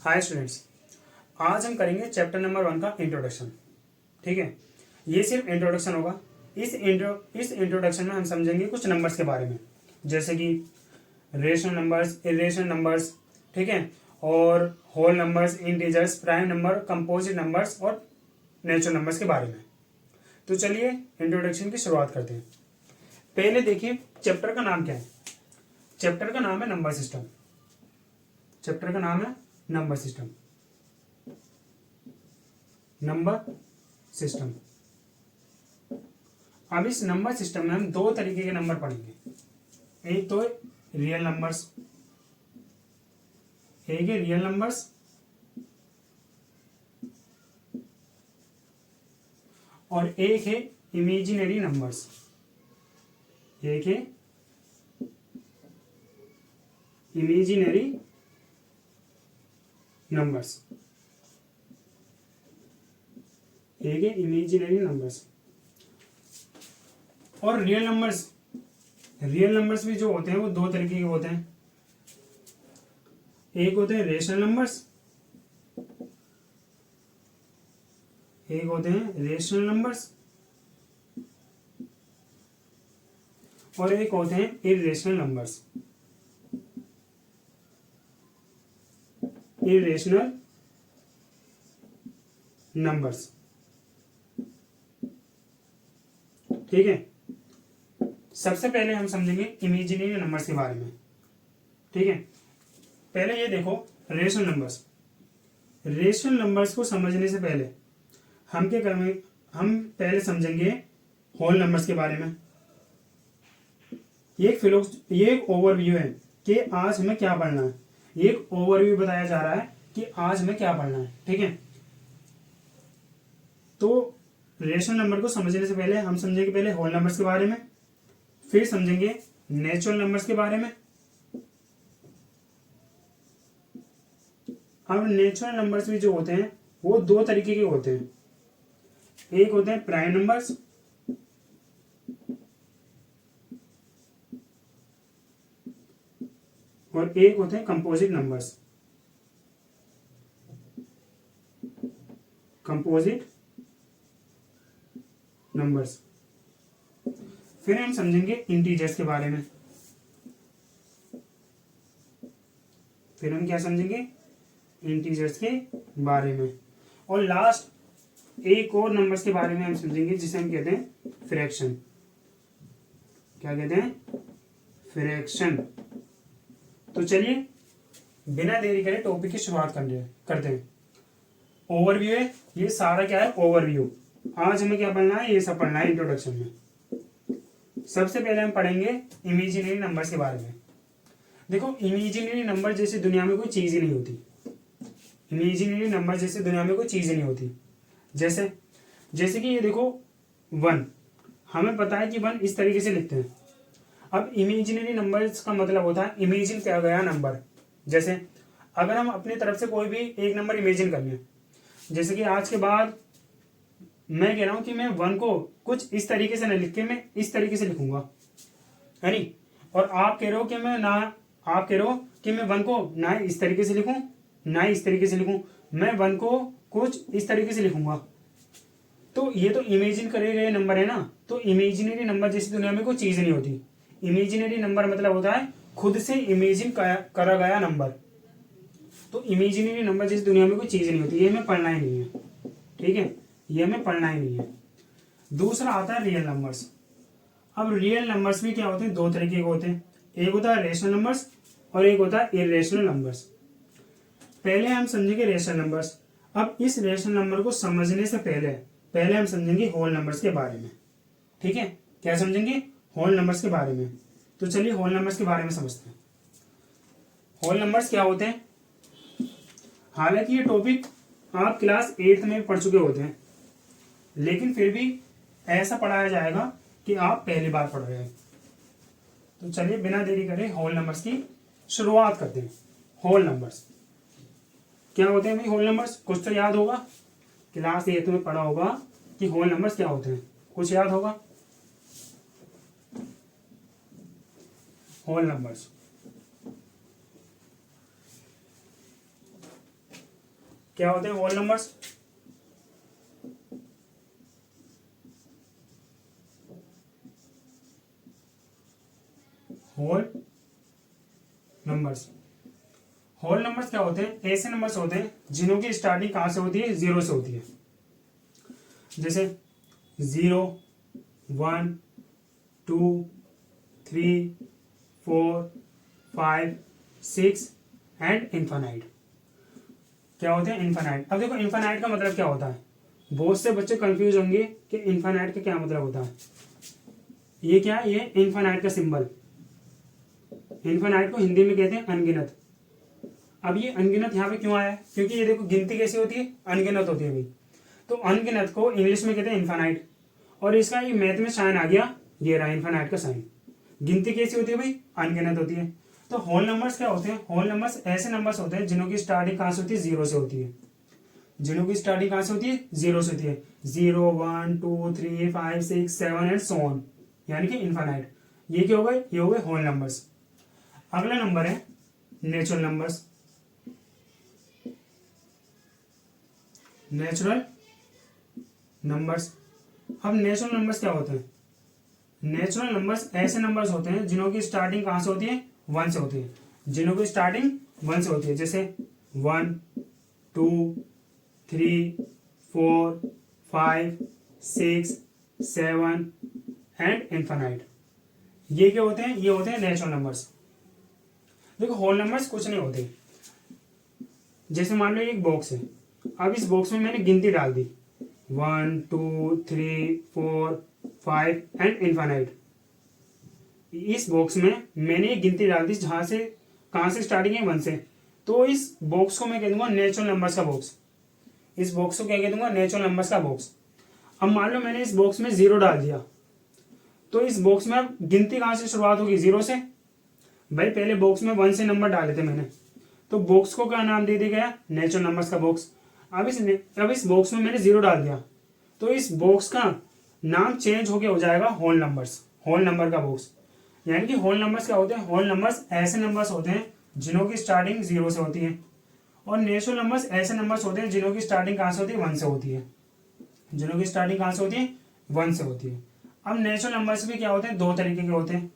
Hi students, आज हम करेंगे चैप्टर नंबर 1 का इंट्रोडक्शन। ठीक है, ये सिर्फ इंट्रोडक्शन होगा। इस इंट्रोडक्शन में हम समझेंगे कुछ नंबर्स के बारे में, जैसे कि रेशनल नंबर्स, इरेशनल नंबर्स, ठीक है, और whole numbers, integers, prime number, composite numbers और नेचुरल नंबर्स के बारे में। तो चलिए इंट्रोडक्शन की शुरुआत करते हैं। पहले देखिए चैप्टर का नाम क्या है। चैप्टर का नाम है नंबर सिस्टम। चैप्टर का नाम है नंबर सिस्टम। Number system. अब इस नंबर सिस्टम में हम दो तरीके के नंबर पढ़ेंगे। एक तो रियल नंबर्स, एक है रियल नंबर्स और एक है इमेजिनरी नंबर्स। एक है इमेजिनरी नंबर्स, एक है इमेजिनरी नंबर्स और रियल नंबर्स। रियल नंबर्स भी जो होते हैं वो दो तरीके के होते हैं। एक होते हैं रेशनल नंबर्स, एक होते हैं रेशनल नंबर्स और एक होते हैं इरेशनल नंबर्स। इरेशनल नंबर्स, ठीक है। सबसे पहले हम समझेंगे इमेजिनरी नंबर्स के बारे में, ठीक है। पहले ये देखो रेशनल नंबर्स। रेशनल नंबर्स को समझने से पहले हम क्या करेंगे, हम पहले समझेंगे होल नंबर्स के बारे में। ये एक ओवरव्यू है कि आज हमें क्या पढ़ना है। एक ओवरव्यू बताया जा रहा है कि आज हमें क्या पढ़ना है, ठीक है। तो रेशनल नंबर को समझने से पहले हम समझेंगे पहले होल नंबर्स के बारे में, फिर समझेंगे नेचुरल नंबर्स के बारे में। अब नेचुरल नंबर्स भी जो होते हैं वो दो तरीके के होते हैं। एक होते हैं प्राइम नंबर्स और एक होते हैं कंपोजिट नंबर्स। Composite numbers. फिर हम समझेंगे इंटीजर्स के बारे में। फिर हम क्या समझेंगे, इंटीजर्स के बारे में। और लास्ट एक और नंबर्स के बारे में हम समझेंगे जिसे हम कहते हैं फ्रैक्शन। क्या कहते हैं, फ्रैक्शन। तो चलिए बिना देरी करे टॉपिक की शुरुआत करते हैं। ओवरव्यू है, ये सारा क्या है, ओवरव्यू। आज हमें क्या पढ़ना है, ये सब पढ़ना है इंट्रोडक्शन में। सबसे पहले हम पढ़ेंगे इमेजिनरी नंबर्स के बारे में। देखो इमेजिनरी नंबर जैसे दुनिया में कोई चीज ही नहीं होती। इमेजिनरी नंबर जैसे दुनिया में कोई चीज ही नहीं होती। जैसे जैसे कि ये देखो 1, हमें पता है कि 1 इस तरीके से लिखते हैं। अब इमेजिनरी नंबर्स का मतलब होता है इमेजिन किया गया नंबर। जैसे अगर हम अपनी तरफ से कोई भी एक नंबर इमेजिन कर लें, जैसे कि आज के बाद मैं कह रहा हूं कि मैं 1 को कुछ इस तरीके से न लिख के मैं इस तरीके से लिखूंगा, है नहीं। और आप कह रहे हो कि मैं 1 को ना इस तरीके से लिखूं ना इस तरीके से लिखूं, मैं 1 को कुछ इस तरीके से लिखूंगा। तो ये तो इमेजिन करे गए नंबर है ना। तो इमेजिनरी नंबर जैसी दुनिया में कोई चीज नहीं होती। इमेजिनरी नंबर मतलब होता है खुद से इमेजिन करा गया नंबर। तो इमेजिनरी नंबर जैसी दुनिया में कोई चीज नहीं होती। ये हमें पढ़ना ही नहीं है, ठीक है, ये हमें पढ़ना ही नहीं है। दूसरा आता है रियल नंबर्स। अब रियल नंबर्स भी क्या होते हैं, दो तरीके के होते हैं। एक होता है रेशनल नंबर्स और एक होता है इरेशनल नंबर्स। पहले हम समझेंगे रेशनल नंबर्स। अब इस रेशनल नंबर को समझने से पहले हम समझेंगे होल नंबर्स के बारे में, ठीक है। क्या समझेंगे, होल नंबर्स के बारे में। तो चलिए होल नंबर्स के बारे में समझते हैं। होल नंबर्स क्या होते हैं। हालांकि ये टॉपिक आप क्लास 8th में पढ़ चुके होते हैं, लेकिन फिर भी ऐसा पढ़ाया जाएगा कि आप पहली बार पढ़ रहे हैं। तो चलिए बिना देरी करे होल नंबर्स की शुरुआत करते हैं। होल नंबर्स क्या होते हैं भाई, होल नंबर्स कुछ तो याद होगा, क्लास 8th में पढ़ा होगा कि होल नंबर्स क्या होते हैं, कुछ याद होगा। होल नंबर्स क्या होते हैं whole numbers? Whole numbers. Whole numbers क्या होते हैं? ऐसे नंबर्स होते हैं जिन्हों की स्टार्टिंग कहाँ से होती है? जीरो से होती है। जैसे 0, 1, 2, 3, 4, 5, 6 एंड इन्फानाइट। क्या होते हैं? इन्फानाइट। अब देखो इन्फानाइट का मतलब क्या होता है? बहुत से बच्चे कंफ्यूज होंगे कि इन्फानाइट का क्या मतलब होता है। ये क्या है? ये इन्फानाइट का सिंबल। इन्फानाइट को हिंदी में कहते हैं अनगिनत। अब ये अनगिनत यहाँ पे क्यों आया है? क्योंकि ये देखो गिनती कैसी होती है? अनगिनत होती है भाई। तो अनगिनत को इंग्लिश में कहते हैं इन्फानाइट, और इसका ये मैथ में साइन आ गया, ये रहा इन्फानाइट का साइन। गिनती कैसी होती है भाई? अनगिनत होती है। तो होल नंबर्स क्या होते हैं? होल नंबर्स ऐसे नंबर्स होते हैं जिन्हों की स्टार्टिंग कहाँ से होती है? जीरो से होती है। जिन्हों की स्टार्टिंग कहाँ से होती है? जीरो से होती है। 0, 1, 2, 3, 5, 6, 7 एंड सो ऑन, यानी कि इन्फानाइट। ये क्या हो गए? ये हो गए होल नंबर्स। अगला नंबर है नेचुरल नंबर्स। Natural numbers. अब नेचुरल नंबर्स क्या होते हैं? नेचुरल नंबर्स ऐसे नंबर्स होते हैं जिन्हों की स्टार्टिंग कहाँ से होती है? 1 से होती है। जिन्हों की स्टार्टिंग 1 से होती है, जैसे 1, 2, 3, 4, 5, 6, 7 एंड इन्फानाइट। ये क्या होते हैं? ये होते हैं नेचुरल नंबर्स। देखो होल नंबर्स कुछ नहीं होते। जैसे मान लो एक बॉक्स है, अब इस बॉक्स में मैंने गिनती डाल दी 1, 2, 3, 4, 5 एंड इन्फानाइट। इस बॉक्स में मैंने एक गिनती डाल दी जहां से कहां से स्टार्टिंग है? 1 से। तो इस बॉक्स को मैं कह दूंगा नेचुरल नंबर्स का बॉक्स। इस बॉक्स को क्या कह दूंगा? नेचुरल नंबर्स का बॉक्स। अब मान लो मैंने इस बॉक्स में 0 डाल दिया, तो इस बॉक्स में अब गिनती कहां से शुरुआत होगी? 0 से। भाई पहले बॉक्स में 1 से नंबर डाले थे मैंने, तो बॉक्स को क्या नाम दे दिया गया? नेचुरल नंबर्स का बॉक्स। अब इस बॉक्स में मैंने 0 डाल दिया, तो इस बॉक्स का नाम चेंज होके हो जाएगा होल नंबर्स, होल नंबर का बॉक्स। यानी कि होल नंबर्स क्या होते हैं? होल नंबर्स ऐसे नंबर्स होते हैं जिन्हों की स्टार्टिंग 0 से होती है, और नेचुरल नंबर्स ऐसे नंबर्स होते हैं जिन्हों की स्टार्टिंग कहाँ से होती है? 1 से होती है। जिन्हों की स्टार्टिंग कहाँ से होती है? 1 से होती है। अब नेचुरल नंबर्स भी क्या होते हैं? 2 तरीके के होते हैं।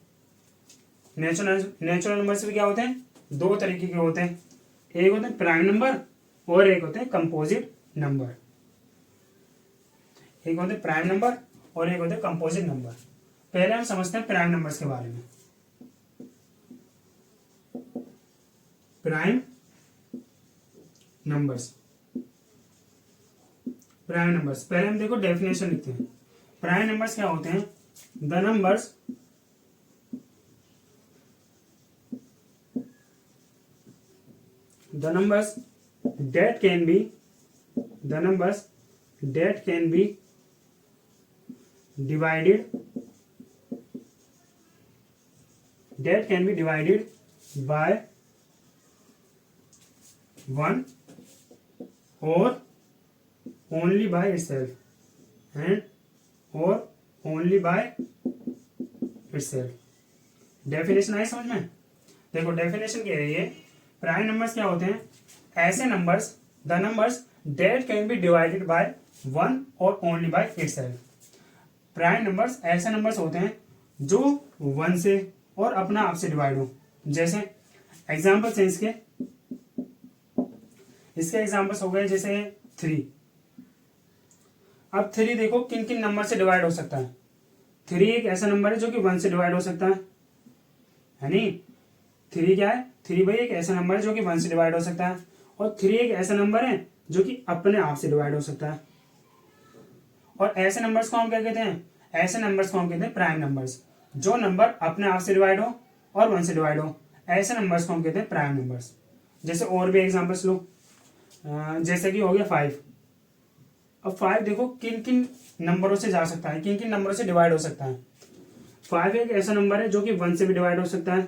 नेचुरल नंबर्स भी क्या होते हैं? 2 तरीके के होते हैं। एक होते हैं प्राइम नंबर और एक होते हैं कंपोजिट नंबर। एक होते हैं प्राइम नंबर और एक होते हैं कंपोजिट नंबर। पहले हम समझते हैं प्राइम नंबर्स के बारे में। Prime numbers. प्राइम नंबर्स पहले हम देखो डेफिनेशन लिखते हैं। प्राइम नंबर्स क्या होते हैं? The numbers that can be divided by 1 or only by itself or only by itself। Definition आई समझ में? देखो डेफिनेशन क्या है ये? प्राइम नंबर्स क्या होते हैं? ऐसे numbers, the numbers date can be divided by 1 और only by itself. Prime numbers ऐसे नंबर्स होते हैं जो 1 से और अपना आप से डिवाइड हो। जैसे एग्जाम्पल्स हैं इसके एग्जाम्पल्स हो गए, जैसे 3। अब 3 देखो किन किन नंबर से डिवाइड हो सकता है? 3 एक ऐसा नंबर है जो कि 1 से डिवाइड हो सकता है नहीं? 3 क्या है? 3 भाई एक ऐसा नंबर है जो कि 1 से डिवाइड हो सकता है, और 3 एक ऐसा नंबर है जो कि अपने आप से डिवाइड हो सकता है। और ऐसे नंबर्स को हम क्या कहते हैं? ऐसे नंबर्स को हम कहते हैं प्राइम नंबर्स। जो नंबर अपने आप से डिवाइड हो और 1 से डिवाइड हो, ऐसे नंबर्स को हम कहते हैं प्राइम नंबर्स। जैसे और भी एग्जाम्पल्स लो, जैसे कि हो गया 5। अब 5 देखो किन किन नंबरों से जा सकता है, किन किन नंबरों से डिवाइड हो सकता है। 5 एक ऐसा नंबर है जो कि 1 से भी डिवाइड हो सकता है,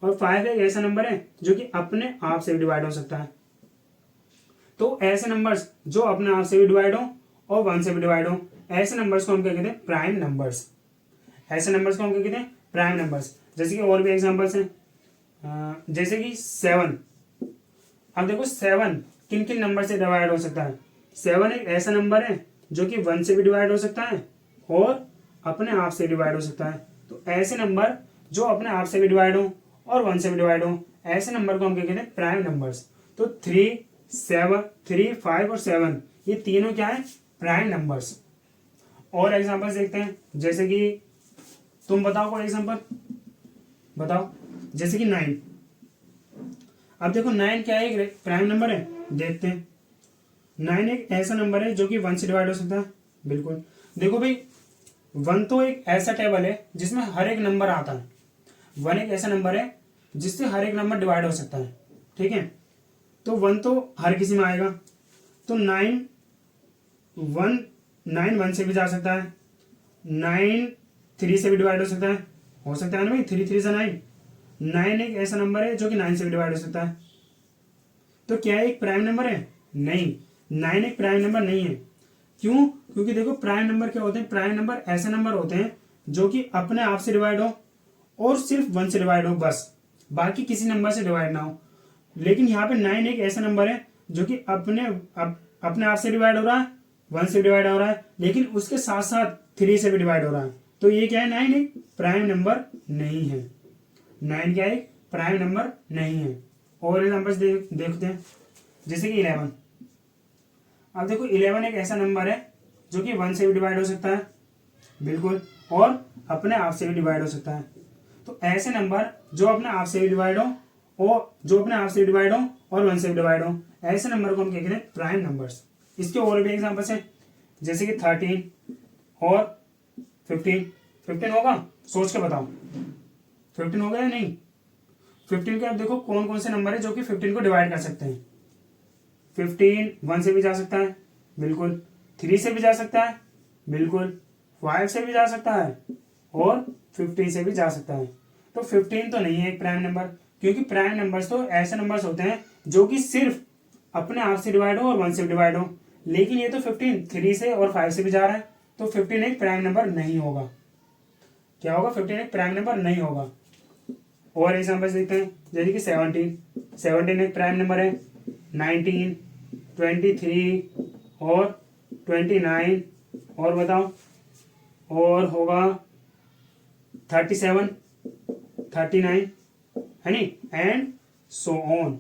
और 5 एक ऐसा नंबर है जो कि अपने आप से भी डिवाइड हो सकता है। तो ऐसे नंबर्स जो अपने आप से भी डिवाइड हो और 1 से भी डिवाइड हो, ऐसे नंबर्स को हम क्या कहते हैं? Prime numbers. ऐसे नंबर्स को हम क्या कहते हैं? Prime numbers. जैसे कि और भी एग्जांपल्स हैं, जैसे कि 7। अब देखो 7 किन किन नंबर से डिवाइड हो सकता है। 7 एक ऐसा नंबर है जो कि 1 से भी डिवाइड हो सकता है और अपने आप से डिवाइड हो सकता है। तो ऐसे नंबर जो अपने आप से भी डिवाइड हो और 1 से भी डिवाइड हो, ऐसे नंबर को हम क्या कहते हैं, प्राइम नंबर्स। तो 3, 7, 3, 5 और 7 ये तीनों क्या है, प्राइम नंबर्स। और एग्जांपल्स देखते हैं, जैसे कि तुम बताओ कोई एग्जांपल बताओ। जैसे कि 9। अब देखो 9 क्या है, एक प्राइम नंबर है, देखते हैं। 9 एक ऐसा नंबर है जो कि 1 से डिवाइड हो सकता है, बिल्कुल। देखो भाई 1 तो एक ऐसा टेबल है जिसमें हर एक नंबर आता है। 1 एक ऐसा नंबर है जिससे हर एक नंबर डिवाइड हो सकता है, ठीक है। तो 1 तो हर किसी में आएगा। तो 9 1 से भी जा सकता है, 9 3 से भी डिवाइड हो सकता है ना भाई, 3 3 से 9। 9 एक ऐसा नंबर है जो कि 9 से भी डिवाइड हो सकता है। तो क्या एक प्राइम नंबर है? नहीं, 9 एक प्राइम नंबर नहीं है। क्यों? क्योंकि देखो प्राइम नंबर क्या होते हैं, प्राइम नंबर ऐसे नंबर होते हैं जो कि अपने आप से डिवाइड हो और सिर्फ 1 से डिवाइड हो, बस, बाकी किसी नंबर से डिवाइड ना हो। लेकिन यहाँ पे 9 एक ऐसा नंबर है जो कि अपने आप से डिवाइड हो रहा है, 1 से डिवाइड हो रहा है, लेकिन उसके साथ साथ 3 से भी डिवाइड हो रहा है। तो ये क्या है, 9 एक प्राइम नंबर नहीं है। 9 क्या है, प्राइम नंबर नहीं है। और एग्जाम्पल्स देखते हैं, जैसे कि 11। अब देखो 11 एक ऐसा नंबर है जो कि 1 से भी डिवाइड हो सकता है, बिल्कुल, और अपने आप से भी डिवाइड हो सकता है। तो ऐसे नंबर जो अपने आप से भी डिवाइड हो और 1 से भी डिवाइड हो, ऐसे नंबर को हम क्या कहते हैं, प्राइम नंबर्स। इसके और भी एग्जांपल्स हैं, जैसे कि 13 और 15। 15 होगा, सोच के बताओ 15 होगा या नहीं। 15 के अब देखो कौन कौन से नंबर है जो कि 15 को डिवाइड कर सकते हैं। 15 1 से भी जा सकता है, बिल्कुल, 3 से भी जा सकता है, बिल्कुल, 5 से भी जा सकता है और 15 से भी जा सकता है। तो 15 तो नहीं है एक प्राइम नंबर, क्योंकि प्राइम नंबर्स तो ऐसे नंबर्स होते हैं जो कि सिर्फ अपने आप से डिवाइड हो और 1 से भी डिवाइड हो। लेकिन ये तो 15 3 से और 5 से भी जा रहा है, तो 15 एक प्राइम नंबर नहीं होगा। क्या होगा, 15 एक प्राइम नंबर नहीं होगा। और एग्जांपल्स देखते हैं, जैसे कि 17 एक प्राइम नंबर है, 19, 23 और 29, और बताओ, और होगा 37, 39, है नी, एंड सो ऑन।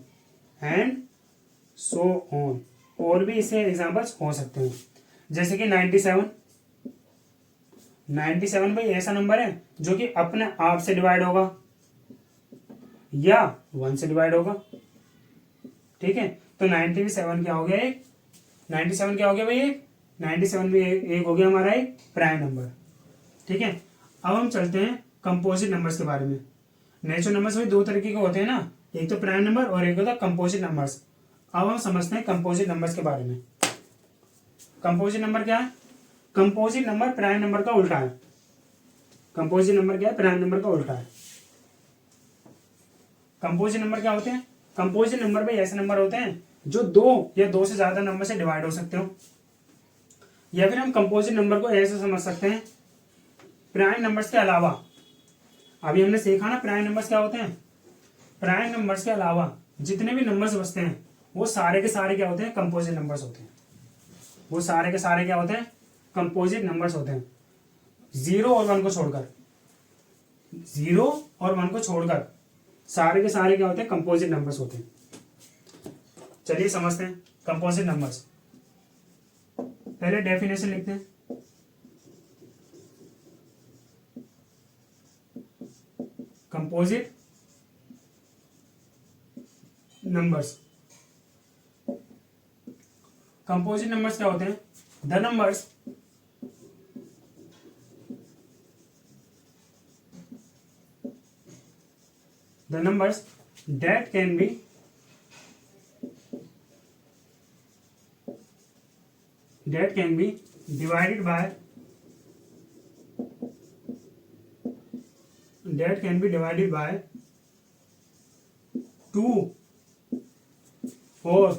और भी इससे एग्जांपल्स हो सकते हैं, जैसे कि 97 भाई ऐसा नंबर है जो कि अपने आप से डिवाइड होगा या 1 से डिवाइड होगा, ठीक है। तो 97 क्या हो गया, एक 97 क्या हो गया भाई, एक 97 भी एक हो गया हमारा एक प्राइम नंबर, ठीक है। अब हम चलते हैं कंपोजिट नंबर्स के बारे में। नेचुरल नंबर्स भी दो तरीके के होते हैं ना, एक तो प्राइम नंबर और एक होता है कंपोजिट नंबर्स। अब हम समझते हैं कंपोजिट नंबर्स के बारे में। कंपोजिट नंबर क्या है? कंपोजिट नंबर प्राइम नंबर का उल्टा है। कंपोजिट नंबर क्या है? प्राइम नंबर का उल्टा है। कंपोजिट नंबर क्या होते हैं? कंपोजिट नंबर भाई ऐसे नंबर होते हैं जो 2 या 2 से ज्यादा नंबर से डिवाइड हो सकते हो। या फिर हम कंपोजिट नंबर को ऐसे समझ सकते हैं, प्राइम नंबर्स के अलावा, अभी हमने सीखा ना प्राइम नंबर्स क्या होते हैं, प्राइम नंबर्स के अलावा जितने भी नंबर्स बचते हैं वो सारे के सारे क्या होते हैं, कंपोजिट नंबर्स होते हैं। वो सारे के सारे क्या होते हैं, कंपोजिट नंबर्स होते हैं। 0 और 1 को छोड़कर, 0 और 1 को छोड़कर सारे के सारे क्या होते हैं, कंपोजिट नंबर्स होते हैं। चलिए समझते हैं कंपोजिट नंबर्स। पहले डेफिनेशन लिखते हैं। कंपोजिट नंबर्स, कंपोजिट नंबर्स क्या होते हैं? The numbers that can be divided by 2 or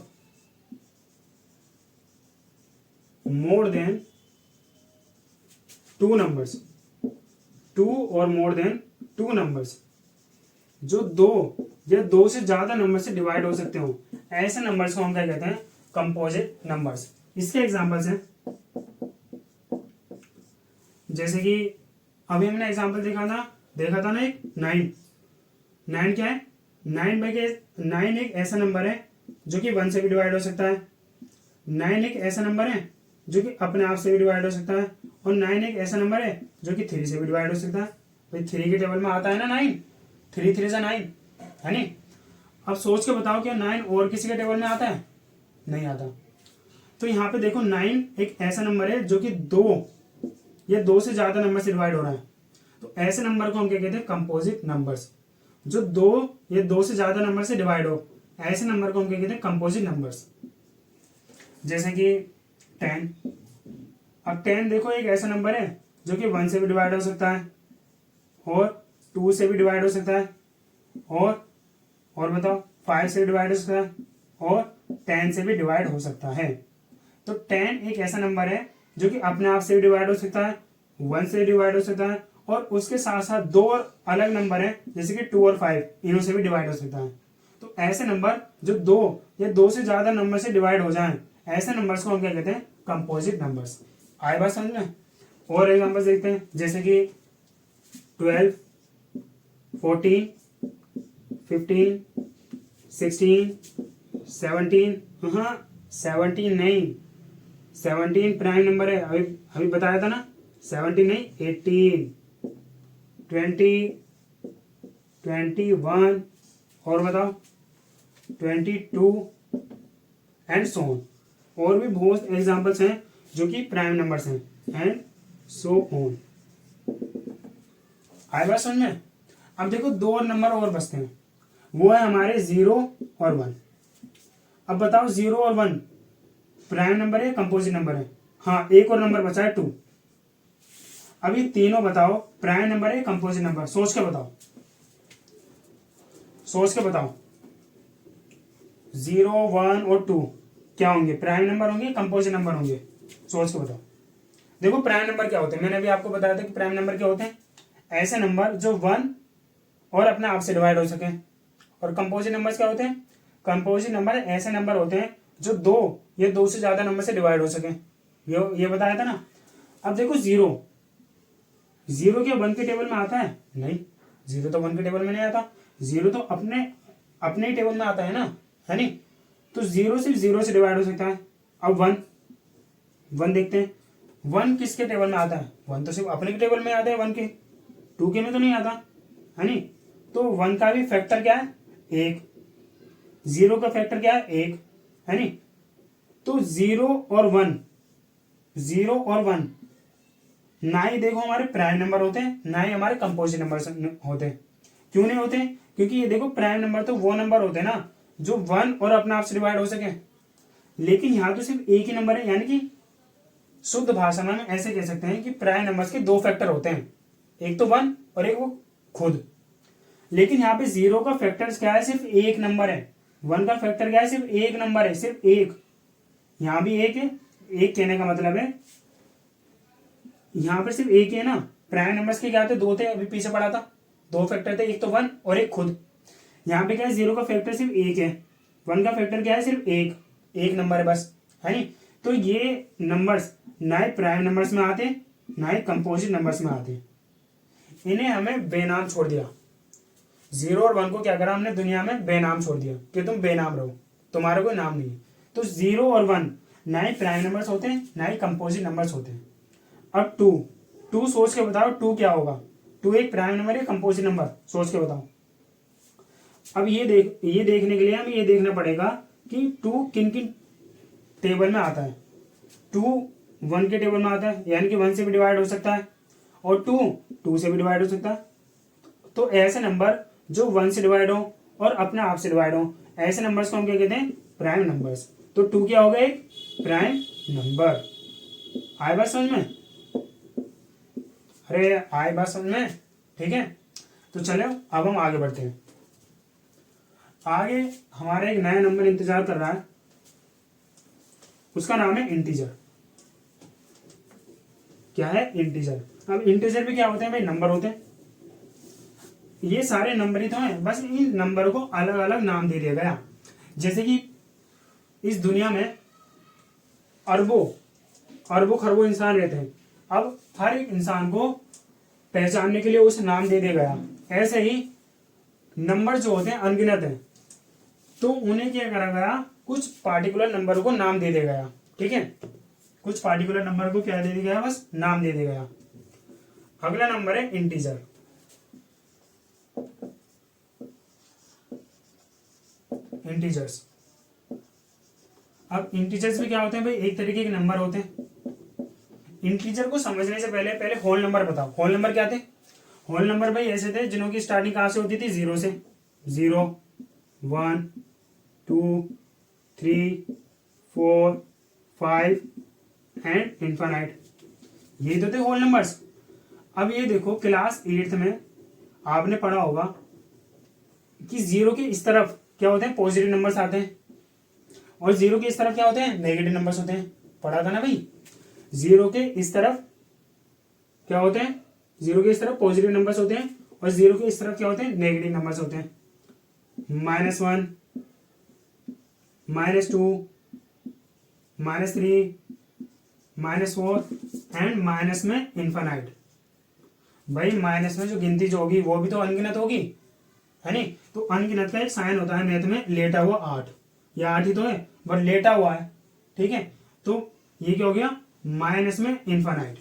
more than 2 numbers, 2 or more than 2 numbers, जो 2 या दो से ज्यादा नंबर से डिवाइड हो सकते हो, ऐसे नंबर्स को हम क्या कहते हैं, कंपोजिट नंबर्स। इसके एग्जांपल्स हैं, जैसे कि अभी हमने एग्जांपल देखा था ना एक 9। 9 क्या है, 9 एक ऐसा नंबर है जो कि 1 से भी डिवाइड हो सकता है। 9 एक ऐसा नंबर है जो कि अपने आप से भी डिवाइड हो सकता है, और 9 एक ऐसा नंबर है जो कि 3 से भी डिवाइड हो सकता है। भाई 3 के टेबल में आता है ना 9, 3 3 से 9 है नी। अब सोच के बताओ क्या 9 और किसी के टेबल में आता है, नहीं आता। तो यहाँ पे देखो 9 एक ऐसा नंबर है जो कि 2 या 2 से ज्यादा नंबर से डिवाइड हो रहा है, तो ऐसे नंबर को हम क्या कहते हैं, कंपोजिट नंबर्स। जो 2 या 2 से ज्यादा नंबर से डिवाइड हो, ऐसे नंबर को हम क्या कहते हैं, कंपोजिट नंबर्स। जैसे कि 10। अब 10 देखो एक ऐसा नंबर है जो कि 1 से भी डिवाइड हो सकता है, और 2 से भी डिवाइड हो सकता है, और बताओ 5 से भी डिवाइड हो सकता है, और 10 से भी डिवाइड हो सकता है। तो 10 एक ऐसा नंबर है जो कि अपने आप से भी डिवाइड हो सकता है, 1 से डिवाइड हो सकता है, और उसके साथ साथ 2 और अलग नंबर है जैसे कि 2 और 5, इन्हों से भी डिवाइड हो सकता है। तो ऐसे नंबर जो 2 या 2 से ज्यादा नंबर से डिवाइड हो जाएं, ऐसे नंबर्स को हम क्या कहते हैं, कंपोजिट नंबर्स। आए बात समझ में। और एग्जांपल देखते हैं, जैसे कि 12, 14, 15, 16, 17। हाँ 17 नहीं, 17 प्राइम नंबर है, अभी अभी बताया था ना। 17 नहीं, 18, 20, 21, और बताओ 22 एंड सो ऑन। और भी बहुत एग्जांपल्स हैं जो कि प्राइम नंबर्स हैं, एंड सो ऑन। आए बात समझ में। अब देखो 2 और नंबर और बचते हैं, वो है हमारे 0 और 1। अब बताओ 0 और 1 प्राइम नंबर है, कंपोजिट नंबर है। हाँ एक और नंबर बचा है 2। अब ये तीनों बताओ प्राइम नंबर है, कंपोजिट नंबर। सोच के बताओ, सोच के बताओ 0, 1 और 2 क्या होंगे, प्राइम नंबर होंगे, कंपोजिट नंबर होंगे। सोच के बताओ। देखो प्राइम नंबर क्या होते हैं, मैंने अभी आपको बताया था कि प्राइम नंबर क्या होते हैं, ऐसे नंबर जो 1 और अपने आप से डिवाइड हो सके। और कंपोजिट नंबर्स क्या होते हैं, कंपोजिट नंबर ऐसे नंबर होते हैं जो 2 या 2 से ज्यादा नंबर से डिवाइड हो सके। ये बताया था ना। अब देखो 0 क्या 1 के टेबल में आता है, नहीं, 0 तो 1 के टेबल में नहीं आता। 0 तो अपने अपने ही टेबल में आता है ना, है नहीं। तो 0 सिर्फ 0 से डिवाइड हो सकता है। अब 1 देखते हैं, 1 किसके टेबल में आता है, 1 तो सिर्फ अपने के टेबल में आता है, 1 के, 2 के में तो नहीं आता, है नहीं। तो 1 का भी फैक्टर क्या है, 1। 0 का फैक्टर क्या है, 1, है नहीं। तो 0 और 1, 0 और 1 ना ही देखो हमारे प्राइम नंबर होते हैं, ना ही हमारे कंपोजिट नंबर होते हैं। क्यों नहीं होते, क्योंकि ये देखो प्राइम नंबर तो वो नंबर होते हैं ना जो 1 और अपने आप से डिवाइड हो सके। लेकिन यहां तो सिर्फ एक ही नंबर है, यानी कि शुद्ध भाषा में हम ऐसे कह सकते हैं कि प्राइम नंबर्स के 2 फैक्टर होते हैं, एक तो 1 और एक वो खुद। लेकिन यहाँ पे 0 का फैक्टर क्या है, सिर्फ एक नंबर है। 1 का फैक्टर क्या है, सिर्फ एक नंबर है, सिर्फ एक। यहाँ भी एक है, एक कहने का मतलब है यहाँ पर सिर्फ एक है ना। प्राइम नंबर्स के क्या थे, 2 थे, अभी पीछे पड़ा था, 2 फैक्टर थे, एक तो 1 और एक खुद। यहाँ पे क्या है, 0 का फैक्टर सिर्फ एक है, 1 का फैक्टर क्या है, सिर्फ एक नंबर है बस, है नहीं। तो ये नंबर्स ना ही प्राइम नंबर्स में आते, ना ही कंपोजिट नंबर्स में आते, इन्हें हमें बेनाम छोड़ दिया। 0 और 1 को क्या करा हमने, दुनिया में बेनाम छोड़ दिया कि तुम बेनाम रहो, तुम्हारा कोई नाम नहीं है। तो 0 और 1 ना ही प्राइम नंबर्स होते हैं, ना ही कंपोजिट नंबर्स होते हैं। अब 2 सोच के बताओ 2 क्या होगा, 2 एक प्राइम नंबर है, कंपोजिट नंबर, सोच के बताओ। अब ये देखने के लिए हमें ये देखना पड़ेगा कि 2 किन किन टेबल में आता है। 2 1 के टेबल में आता है, यानी कि 1 से भी डिवाइड हो सकता है, और 2 से भी डिवाइड हो सकता है। तो ऐसे नंबर जो 1 से डिवाइड हो और अपने आप से डिवाइड हो, ऐसे नंबर्स को हम क्या कहते हैं, प्राइम नंबर्स। तो 2 क्या होगा, एक प्राइम नंबर। आए बात समझ में, अरे आए बात समझ में, ठीक है। तो चलो अब हम आगे बढ़ते हैं। आगे हमारा एक नया नंबर इंतजार कर रहा है, उसका नाम है इंटीजर। क्या है, इंटीजर। अब इंटीजर भी क्या होते हैं भाई, नंबर होते हैं। ये सारे नंबर ही तो हैं, बस इन नंबर को अलग अलग नाम दे दिया गया। जैसे कि इस दुनिया में अरबों अरबों खरबों इंसान रहते हैं, अब हर एक इंसान को पहचानने के लिए उस नाम दे दिया गया। ऐसे ही नंबर जो होते हैं अनगिनत हैं, तो उन्हें क्या करा गया, कुछ पार्टिकुलर नंबर को नाम दे दिया गया। ठीक है, कुछ पार्टिकुलर नंबर को क्या दे दिया गया, बस नाम दे दिया गया। अगला नंबर है इंटीजर। इंटीजर्स, अब इंटीजर्स भी क्या होते हैं भाई, एक तरीके के नंबर होते हैं। इंटीजर को समझने से पहले पहले होल नंबर बताओ। होल नंबर क्या थे? होल नंबर भाई ऐसे थे जिन्हों की स्टार्टिंग कहां से होती थी, जीरो से। 0 1 2 3 4 5 एंड इनफाइनाइट, ये तो थे होल नंबर्स। अब ये देखो क्लास 8th में आपने पढ़ा होगा कि जीरो के इस तरफ क्या होते हैं, पॉजिटिव नंबर्स आते हैं, और जीरो के इस तरफ क्या होते हैं, नेगेटिव नंबर्स होते हैं। पढ़ा था ना भाई, जीरो के इस तरफ क्या होते हैं, जीरो के इस तरफ पॉजिटिव नंबर्स होते हैं, और जीरो के इस तरफ क्या होते हैं, नेगेटिव नंबर्स होते हैं। -1 -2 -3 -4 एंड माइनस में इनफाइनाइट। भाई माइनस में जो गिनती जो होगी वो भी तो अनगिनत होगी, है नहीं? तो अनगिनत का एक साइन होता है मैथ में, लेटा हुआ 8, या 8 ही तो है बट लेटा हुआ है। ठीक है, तो ये क्या हो गया, माइनस में इनफाइनाइट।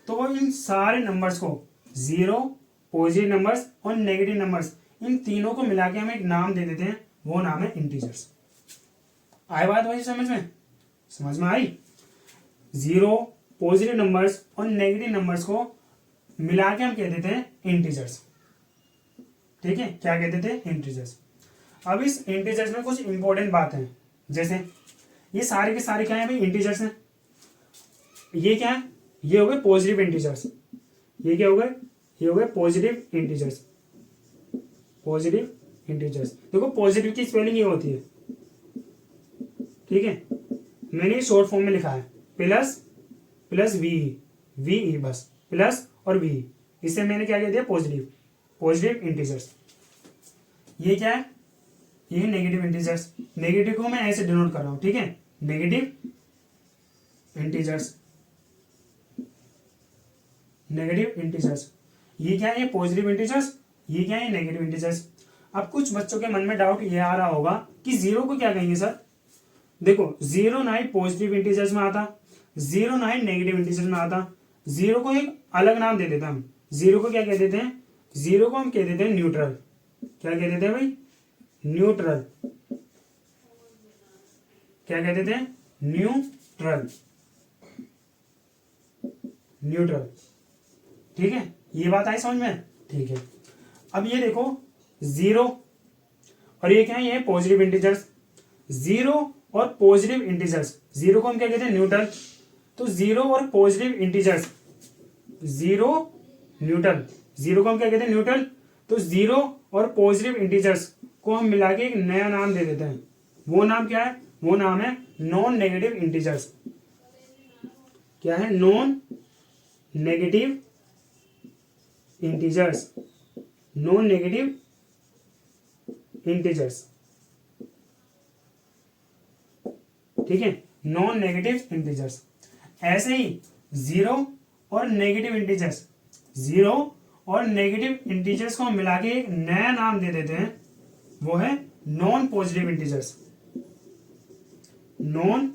तो इन सारे नंबर्स को, जीरो, पॉजिटिव नंबर्स और नेगेटिव नंबर्स, इन तीनों को मिला के हम एक नाम दे देते हैं, वो नाम है इंटीजर्स। आए बात भाई समझ में? समझ में आई? जीरो, पॉजिटिव नंबर्स और नेगेटिव नंबर्स को मिला के हम कह देते हैं इंटीजर्स। ठीक है, क्या कहते थे, इंटीजर्स। अब इस इंटीजर्स में कुछ इंपॉर्टेंट बात है, जैसे ये सारे के सारे क्या है भाई, इंटीजर्स हैं। ये क्या है, ये हो गए पॉजिटिव इंटीजर्स। ये क्या हो गए, ये हो गए पॉजिटिव इंटीजर्स। पॉजिटिव इंटीजर्स, देखो पॉजिटिव की स्पेलिंग ये होती है। ठीक है, मैंने शॉर्ट फॉर्म में लिखा है, प्लस प्लस वी, बस प्लस और वी, इससे मैंने क्या कह दिया, पॉजिटिव, पॉजिटिव इंटीजर्स। ये क्या है, ये नेगेटिव इंटीजर्स। नेगेटिव को मैं ऐसे डिनोट कर रहा हूं, ठीक है, नेगेटिव इंटीजर्स, नेगेटिव इंटीजर्स। ये क्या है, ये पॉजिटिव इंटीजर्स, ये क्या है, नेगेटिव इंटीजर्स। अब कुछ बच्चों के मन में डाउट ये आ रहा होगा कि जीरो को क्या कहेंगे सर? देखो, जीरो ना ही पॉजिटिव इंटीजर्स में आता, जीरो ना ही नेगेटिव इंटीजर्स में आता। जीरो को एक अलग नाम दे देता हम। जीरो को क्या कह देते हैं, जीरो को हम कह देते हैं न्यूट्रल। क्या कह देते हैं भाई, न्यूट्रल। क्या कह देते हैं, न्यूट्रल, न्यूट्रल। ठीक है, ये बात आई समझ में? ठीक है, अब ये देखो जीरो और ये क्या है, ये पॉजिटिव इंटीजर्स। जीरो और पॉजिटिव इंटीजर्स, जीरो को हम क्या कहते हैं, न्यूट्रल। तो जीरो और positive integers, zero neutral, zero को हम क्या कहते हैं, न्यूट्रल। तो जीरो और पॉजिटिव इंटीजर्स को हम मिला के एक नया नाम दे देते हैं। वो नाम क्या है, वो नाम है नॉन नेगेटिव इंटीजर्स। क्या है, non negative integers, non negative integers. ठीक है, नॉन नेगेटिव इंटीजर्स। ऐसे ही जीरो और नेगेटिव इंटीजर्स, जीरो और नेगेटिव इंटीजर्स को हम मिला के एक नया नाम दे देते हैं, वो है non positive integers, non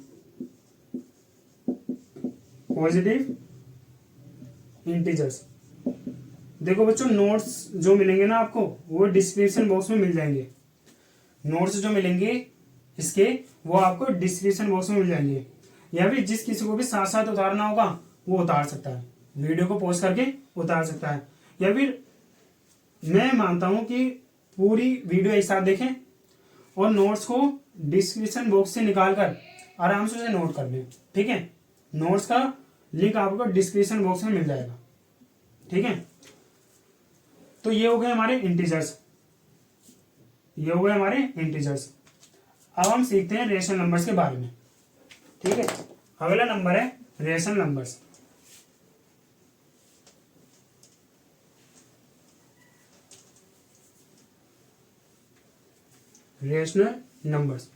positive integers. देखो बच्चों, नोट्स जो मिलेंगे ना आपको, वो डिस्क्रिप्शन बॉक्स में मिल जाएंगे। नोट्स जो मिलेंगे इसके, वो आपको डिस्क्रिप्शन बॉक्स में मिल जाएंगे, या फिर जिस किसी को भी साथ साथ उतारना होगा वो उतार सकता है, वीडियो को पॉज करके उतार सकता है। या फिर मैं मानता हूं कि पूरी वीडियो एक साथ देखें और नोट्स को डिस्क्रिप्शन बॉक्स से निकालकर आराम से उसे नोट कर लें। ठीक है, नोट्स का लिंक आपको डिस्क्रिप्शन बॉक्स में मिल जाएगा। ठीक है, तो ये हो गए हमारे इंटीजर्स, ये हो गए हमारे इंटीजर्स। अब हम सीखते हैं रेशनल नंबर्स के बारे में। ठीक है, अगला नंबर है रेशनल नंबर्स। Rational numbers.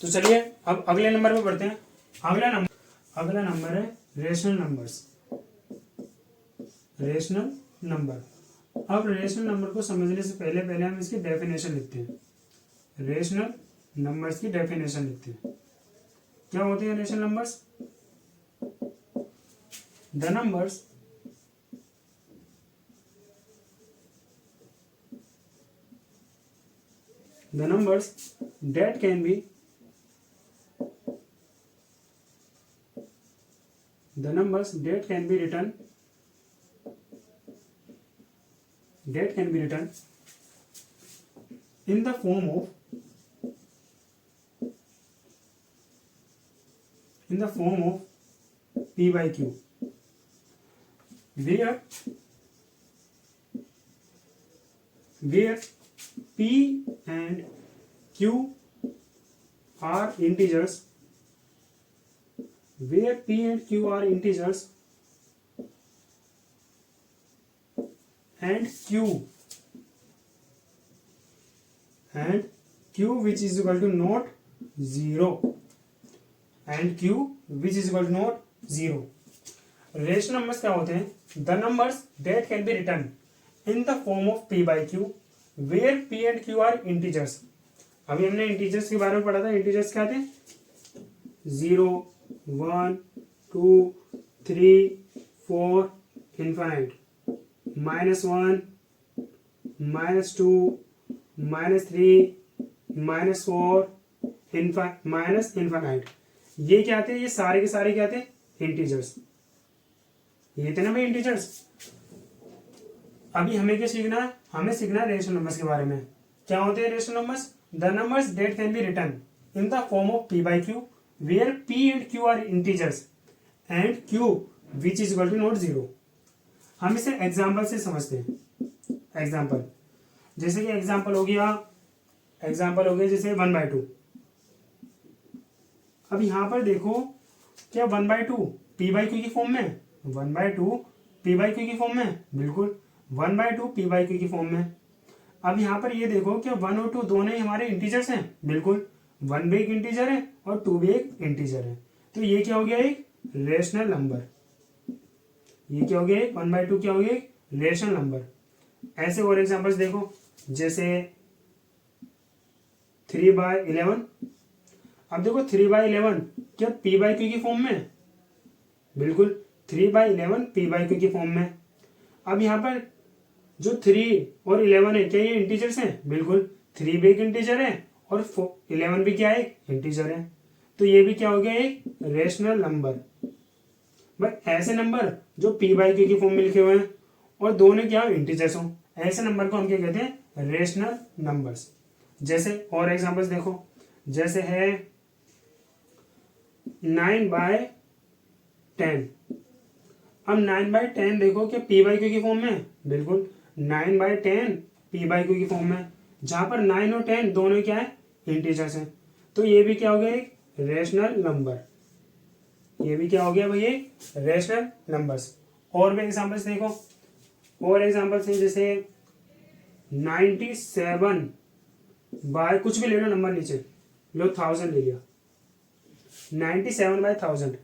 तो चलिए अब अगले नंबर पे बढ़ते हैं। अगला नंबर है रेशनल नंबर्स। Rational number. अब रेशनल नंबर को समझने से पहले पहले हम इसकी डेफिनेशन लिखते हैं। रेशनल नंबर्स की डेफिनेशन लिखते हैं। क्या होते हैं rational numbers? The numbers that can be written in the form of p by q, where p and q are integers, and q which is equal to not 0, rational numbers क्या होते हैं? The numbers that can be written in the form of p by q where p and q are integers. अभी हमने integers के बारे में पढ़ा था। इंटीजर्स क्या थे? 0, 1, 2, 3, 4 इनफाइनाइट, -1, -2, -3, -4 इनफाइनाइट। ये क्या थे? ये सारे के सारे क्या थे? इंटीजर्स। ये थे ना भाई इंटीजर्स। अभी हमें क्या सीखना है? हमें सीखना है रेशनल नंबर्स के बारे में। क्या होते हैं rational numbers? The numbers that can be written in the form of p by q where p and q are integers and q which is equal to not 0। हम इसे एग्जाम्पल से समझते हैं। एग्जाम्पल जैसे कि एग्जाम्पल हो गया जैसे 1/2। अब यहां पर देखो क्या 1/2 p by q की फॉर्म में? 1/2 p by q की फॉर्म में? बिल्कुल 1/2 p by q की फॉर्म में। अब यहाँ पर ये देखो क्या 1 और 2 दोनों ही हमारे इंटीजर्स हैं? बिल्कुल 1 भी एक इंटीजर है और 2 भी एक इंटीजर है। तो ये क्या हो गया? एक रेशनल नंबर। ये क्या हो गया? 1/2 क्या हो गया? एक रेशनल नंबर। ऐसे और एग्जांपल्स देखो जैसे 3/11। अब देखो 3/11 क्या p by q की फॉर्म में? बिल्कुल 3/11 p by q की फॉर्म में। अब यहाँ पर जो 3 और 11 है क्या ये इंटीजर्स हैं? बिल्कुल 3 भी एक इंटीजर है और 11 भी क्या है? एक इंटीजर है। तो ये भी क्या हो गया? एक रेशनल नंबर। बट ऐसे नंबर जो p by q की फॉर्म में लिखे हुए हैं और दोनों क्या इंटीजर्स हो, ऐसे नंबर को हम क्या कहते हैं? Rational numbers. जैसे और एग्जांपल्स देखो जैसे है 9/10। अब 9/10 देखो क्या p by q की फॉर्म में? बिल्कुल 9/10 p by q की फॉर्म में, जहां पर 9 और 10 दोनों क्या है? इंटीजर्स हैं। तो ये भी क्या हो गया? एक रेशनल नंबर। ये भी क्या हो गया भाई? एक रेशनल नंबर्स। और भी एग्जांपल्स देखो। और एग्जांपल्स हैं जैसे 97 बाय कुछ भी ले लो नंबर नीचे लो 1000 ले लिया 97/1000।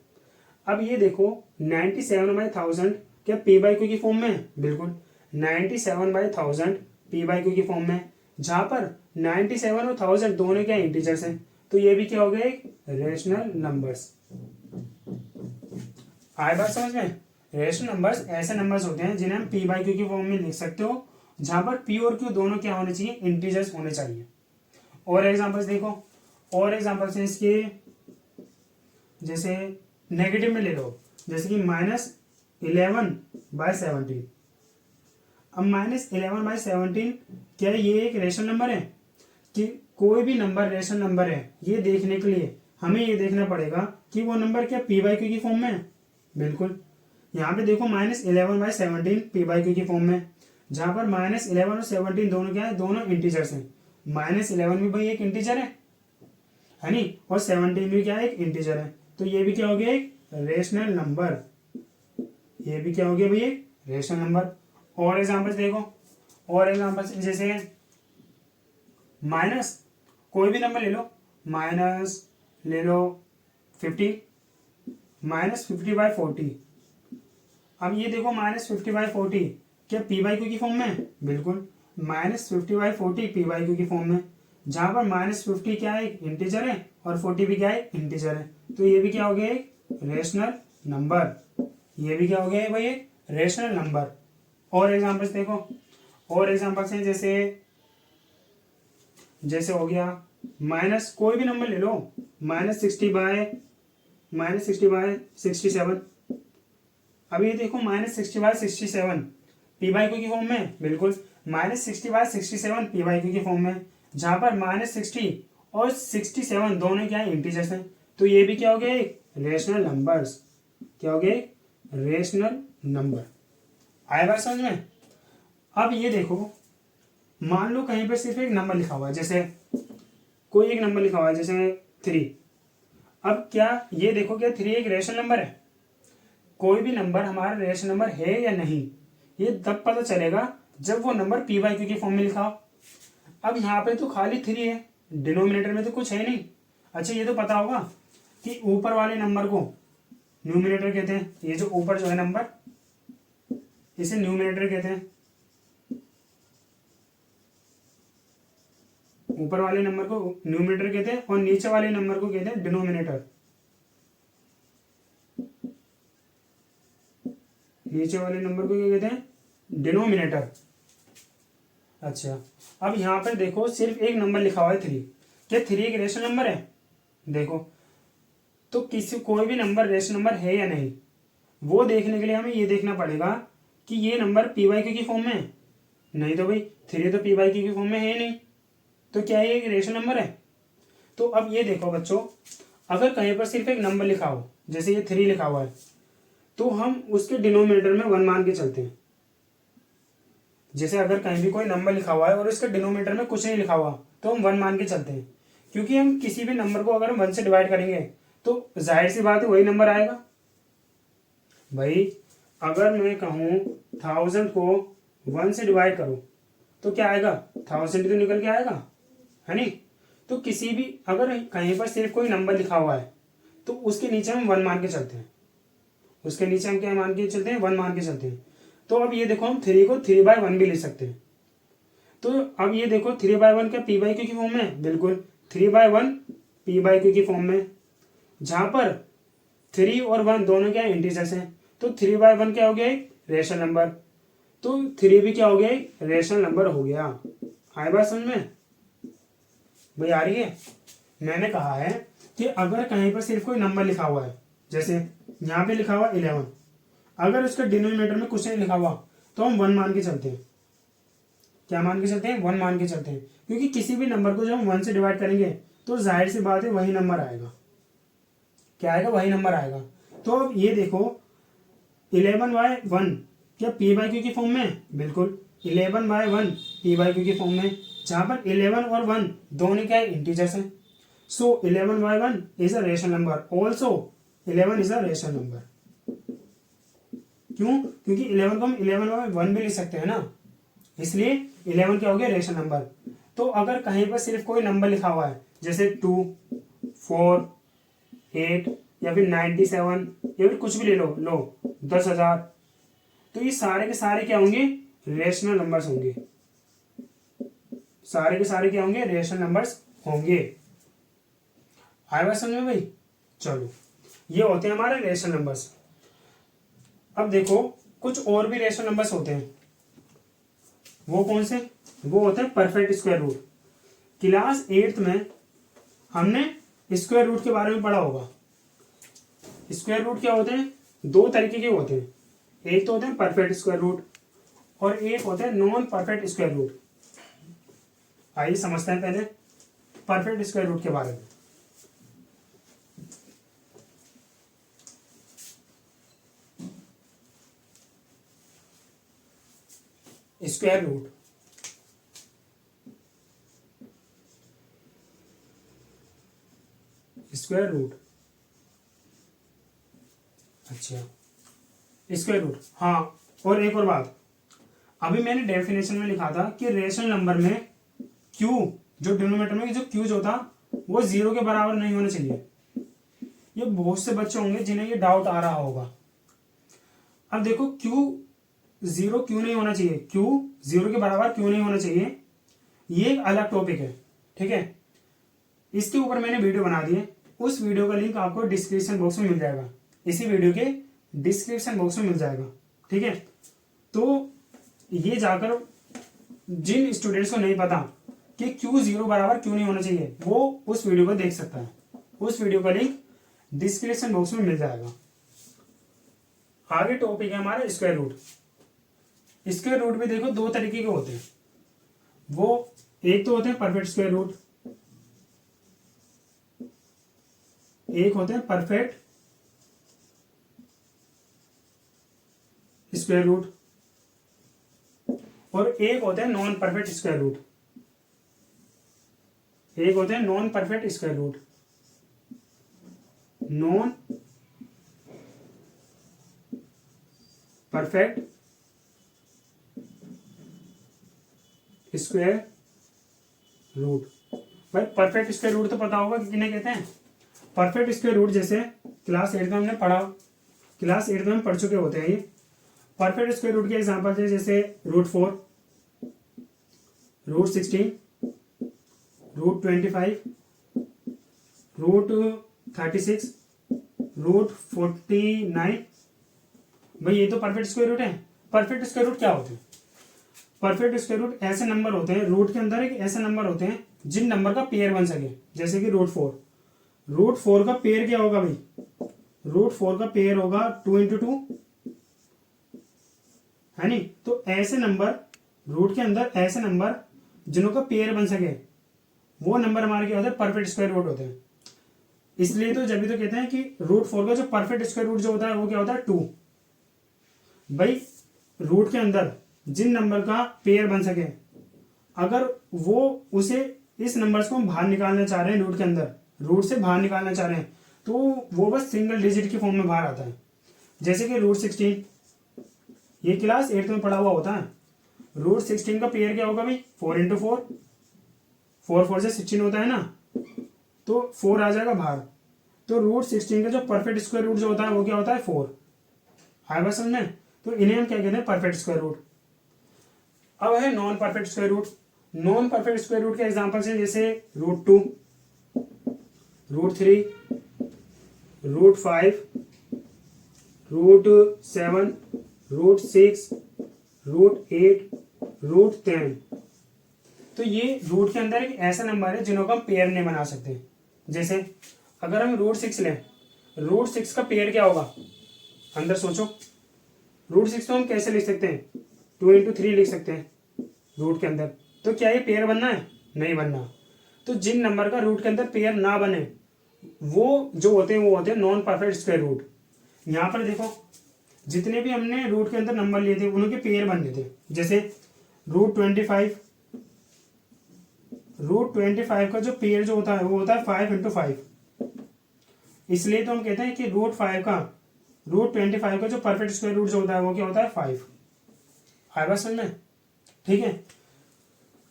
अब ये देखो 97/1000 क्या p by q की फॉर्म में? बिल्कुल 97/1000 p by q की फॉर्म में, जहां पर 97 और 1000 दोनों क्या इंटीजर्स हैं। तो ये भी क्या हो गया? एक रेशनल नंबर्स। आए बात समझ में? रेशनल नंबर्स ऐसे नंबर्स होते हैं जिन्हें हम p by q की फॉर्म में लिख सकते हो, जहां पर p और q दोनों क्या होने चाहिए? इंटीजर्स होने चाहिए। और एग्जांपल्स देखो। और एग्जांपल्स हैं इसके जैसे नेगेटिव में ले लो जैसे कि -11/17। अब -11/17 क्या ये एक रेशनल नंबर है? कि कोई भी नंबर रेशनल नंबर है, ये देखने के लिए हमें ये देखना पड़ेगा कि वो नंबर क्या p by q की फॉर्म में है। बिल्कुल यहाँ पे देखो -11/17 p by q की फॉर्म में, जहां पर -11 और 17 दोनों क्या है? दोनों इंटीजर्स हैं। -11 भी भाई एक इंटीजर है नहीं? और 17 भी क्या है? एक इंटीजर है। तो ये भी क्या हो गया? एक रेशनल नंबर, ये भी क्या हो गया भैया, रेशनल नंबर। और एग्जांपल्स देखो, और एग्जांपल्स जैसे माइनस, कोई भी नंबर ले लो, माइनस ले लो 50, -50/40। अब ये देखो -50/40 क्या पी बाई क्यू की फॉर्म में है? बिल्कुल, -50/40 पी बाई क्यू की फॉर्म में, जहां पर -50 क्या है, इंटीजर है, और 40 भी क्या है, इंटीजर है। तो ये भी क्या हो गया, एक रेशनल नंबर, ये भी क्या हो गया है भाई, एक रेशनल नंबर। और एग्जांपल्स देखो, और एग्जांपल्स हैं जैसे, जैसे हो गया माइनस, कोई भी नंबर ले लो, -60/67। अब ये देखो -60/67 पी बाई क्यू की फॉर्म में, बिल्कुल -60/67 पी बाई क्यू की फॉर्म में, जहां पर -60 और 67 दोनों क्या है, इंटीजर्स हैं। तो ये भी क्या हो गया, एक रेशनल नंबर्स, क्या हो गए, रेशनल नंबर। आया बात समझ में? अब ये देखो, मान लो कहीं पर सिर्फ एक नंबर लिखा हुआ है, जैसे कोई एक नंबर लिखा हुआ है जैसे 3। अब क्या ये देखो, क्या 3 एक रेशनल नंबर है? कोई भी नंबर हमारा रेशनल नंबर है या नहीं, ये तब पता चलेगा जब वो नंबर पी बाई क्यू के फॉर्म में लिखा हो। अब यहाँ पे तो खाली 3 है, डिनोमिनेटर में तो कुछ है नहीं। अच्छा, ये तो पता होगा कि ऊपर वाले नंबर को न्यूमिनेटर कहते हैं, ये जो ऊपर जो है नंबर, इसे न्यूमिनेटर कहते हैं। ऊपर वाले नंबर को न्यूमिनेटर कहते हैं और नीचे वाले नंबर को कहते हैं डिनोमिनेटर। नीचे वाले नंबर को क्या कहते हैं, डिनोमिनेटर। अच्छा, अब यहाँ पर देखो सिर्फ एक नंबर लिखा हुआ है 3, क्या 3 एक रेशनल नंबर है? देखो, तो किसी कोई भी नंबर रेशनल नंबर है या नहीं, वो देखने के लिए हमें ये देखना पड़ेगा कि ये नंबर पी बाई क्यू की फॉर्म में है। नहीं तो भाई 3 तो पी बाई क्यू की फॉर्म में है ही नहीं, तो क्या ये एक रेशनल नंबर है? तो अब ये देखो बच्चों, अगर कहीं पर सिर्फ एक नंबर लिखा हो, जैसे ये 3 लिखा हुआ है, तो हम उसके डिनोमिनेटर में 1 मान के चलते हैं। जैसे अगर कहीं भी कोई नंबर लिखा हुआ है और उसके डिनोमिनेटर में कुछ नहीं लिखा हुआ, तो हम 1 मान के चलते हैं, क्योंकि हम किसी भी नंबर को अगर हम 1 से डिवाइड करेंगे तो जाहिर सी बात है वही नंबर आएगा। भाई अगर मैं कहूँ 1000 को 1 से डिवाइड करो तो क्या आएगा, 1000 तो निकल के आएगा, है नहीं? तो किसी भी अगर कहीं पर सिर्फ कोई नंबर लिखा हुआ है तो उसके नीचे हम 1 मान के चलते हैं, उसके नीचे हम क्या मान के चलते हैं, 1 मान के चलते हैं। तो अब ये देखो, हम 3 को 3/1 भी लिख सकते हैं। तो अब ये देखो 3/1 क्या पी बाई क्यू की फॉर्म में? बिल्कुल, 3/1 पी बाई क्यू की फॉर्म में, जहां पर 3 और 1 दोनों क्या इंटीजर्स हैं। तो 3/1 क्या हो गया, एक रेशनल नंबर। तो 3 भी क्या हो गया, एक रेशनल नंबर हो गया। आए बात समझ में भाई, आ रही है? मैंने कहा है कि अगर कहीं पर सिर्फ कोई नंबर लिखा हुआ है, जैसे यहाँ पे लिखा हुआ 11, अगर उसका डिनोमिनेटर में कुछ नहीं लिखा हुआ तो हम 1 मान के चलते हैं। क्या मान के चलते हैं, 1 मान के चलते हैं, क्योंकि किसी भी नंबर को जब हम 1 से डिवाइड करेंगे तो जाहिर सी बात है वही नंबर आएगा। क्या आएगा, वही नंबर आएगा। तो अब ये देखो 11/1 क्या पी बाई क्यू की फॉर्म में? बिल्कुल, 11/1 पी बाई क्यू की फॉर्म में, जहां पर 11 और 1 दोनों क्या है, इंटीजर्स हैं। सो 11/1 is a rational number, also 11 is a rational number. क्यों? क्योंकि 11 को हम 11/1 भी लिख सकते हैं ना, इसलिए 11 क्या हो गया, रेशनल नंबर। तो अगर कहीं पर सिर्फ कोई नंबर लिखा हुआ है, जैसे 2, 4, 8 या फिर 97 या फिर कुछ भी ले लो 10,000, तो ये सारे के सारे क्या होंगे, रेशनल नंबर्स होंगे। सारे के सारे क्या होंगे, रेशनल नंबर्स होंगे। आए बात समझ में भाई? चलो, ये होते हैं हमारे रेशनल नंबर्स। अब देखो कुछ और भी रेशनल नंबर्स होते हैं, वो कौन से? वो होते हैं perfect square root. Class 8th में हमने स्क्वायर रूट के बारे में पढ़ा होगा। स्क्वायर रूट क्या होते हैं, 2 तरीके के होते हैं, एक तो होते हैं परफेक्ट स्क्वायर रूट और एक होते हैं नॉन परफेक्ट स्क्वायर रूट। आइए समझते हैं पहले परफेक्ट स्क्वायर रूट के बारे में। स्क्वायर रूट, स्क्वायर रूट अच्छा, स्क्वायर रूट। हाँ, और एक और बात, अभी मैंने डेफिनेशन में लिखा था कि रेशनल नंबर में क्यू, जो डिनोमिनेटर में जो क्यू जो था वो 0 के बराबर नहीं होना चाहिए। ये बहुत से बच्चे होंगे जिन्हें ये डाउट आ रहा होगा। अब देखो, क्यू 0 क्यों नहीं होना चाहिए, क्यू 0 के बराबर क्यों नहीं होना चाहिए, ये एक अलग टॉपिक है, ठीक है। इसके ऊपर मैंने वीडियो बना दी है, उस वीडियो का लिंक आपको डिस्क्रिप्शन बॉक्स में मिल जाएगा, इसी वीडियो के डिस्क्रिप्शन बॉक्स में मिल जाएगा, ठीक है। तो ये जाकर जिन स्टूडेंट्स को नहीं पता कि क्यू 0 बराबर क्यों नहीं होना चाहिए, वो उस वीडियो को देख सकता है, उस वीडियो का लिंक डिस्क्रिप्शन बॉक्स में मिल जाएगा। आगे टॉपिक है हमारा स्क्वायर रूट। स्क्वायर रूट भी देखो दो तरीके के होते हैं, वो एक तो होते हैं परफेक्ट स्क्वायर रूट, एक होते हैं परफेक्ट स्क्वायर रूट, और एक होते हैं नॉन परफेक्ट स्क्वायर रूट, एक होते हैं non perfect square root. Non perfect square root. भाई परफेक्ट स्क्वायर रूट तो पता होगा कि किन्हें कहते हैं। परफेक्ट स्क्वायर रूट जैसे क्लास 8 में हमने पढ़ा, क्लास 8 में हम पढ़ चुके होते हैं। ये परफेक्ट स्क्वायर रूट के एग्जांपल थे, जैसे √4, √16, √25, √36, √49। भाई ये तो परफेक्ट स्क्वायर रूट है। परफेक्ट स्क्वायर रूट क्या होते हैं? परफेक्ट स्क्वायर रूट ऐसे नंबर होते हैं, रूट के अंदर एक ऐसे नंबर होते हैं जिन नंबर का पेयर बन सके, जैसे कि √4। √4 का पेयर क्या होगा भाई? √4 का पेयर होगा 2 × 2, है नी। तो ऐसे नंबर रूट के अंदर, ऐसे नंबर जिनों का पेयर बन सके, वो नंबर हमारे क्या होते हैं? परफेक्ट स्क्वायर रूट होते हैं। इसलिए तो जब भी तो कहते हैं कि √4 का जो परफेक्ट स्क्वायर रूट जो होता है वो क्या होता है? 2। भाई रूट के अंदर जिन नंबर का पेयर बन सके, अगर वो उसे इस नंबर्स को हम बाहर निकालना चाह रहे हैं, रूट के अंदर, रूट से बाहर निकालना चाह रहे हैं, तो वो बस सिंगल डिजिट के फॉर्म में बाहर आता है। जैसे कि √16, ये क्लास 8 में पढ़ा हुआ होता है। √16 का पेयर क्या होगा भाई? 4 × 4, 4 4 से 16 होता है ना, तो 4 आ जाएगा बाहर। तो √16 का जो परफेक्ट स्क्वायर रूट जो होता है वो क्या होता है? 4। आया बात समझ में? तो इन्हें हम क्या कहते हैं? Perfect square root. अब है non perfect square root. Non perfect square root के एग्जांपल्स हैं, जैसे √2, √3, √5, √7, √6, √8, √10। तो ये रूट के अंदर एक ऐसा नंबर है जिन्हों का हम पेयर नहीं बना सकते। जैसे अगर हम √6 लें, √6 का पेयर क्या होगा? अंदर सोचो, √6 तो हम कैसे लिख सकते हैं? 2 × 3 लिख सकते हैं रूट के अंदर। तो क्या ये पेयर बनना है? नहीं बनना। तो जिन नंबर का रूट के अंदर पेयर ना बने, वो जो होते हैं वो होते हैं नॉन परफेक्ट स्क्वायर रूट। यहाँ पर देखो, जितने भी हमने रूट के अंदर नंबर लिए थे उनके पेयर बन गए थे। जैसे √25, √25 का जो पेयर जो होता है वो होता है 5 × 5। इसलिए तो हम कहते हैं कि √25 का जो परफेक्ट स्क्वायर रूट जो होता है वो क्या होता है? 5। आया बात समझ में? ठीक है।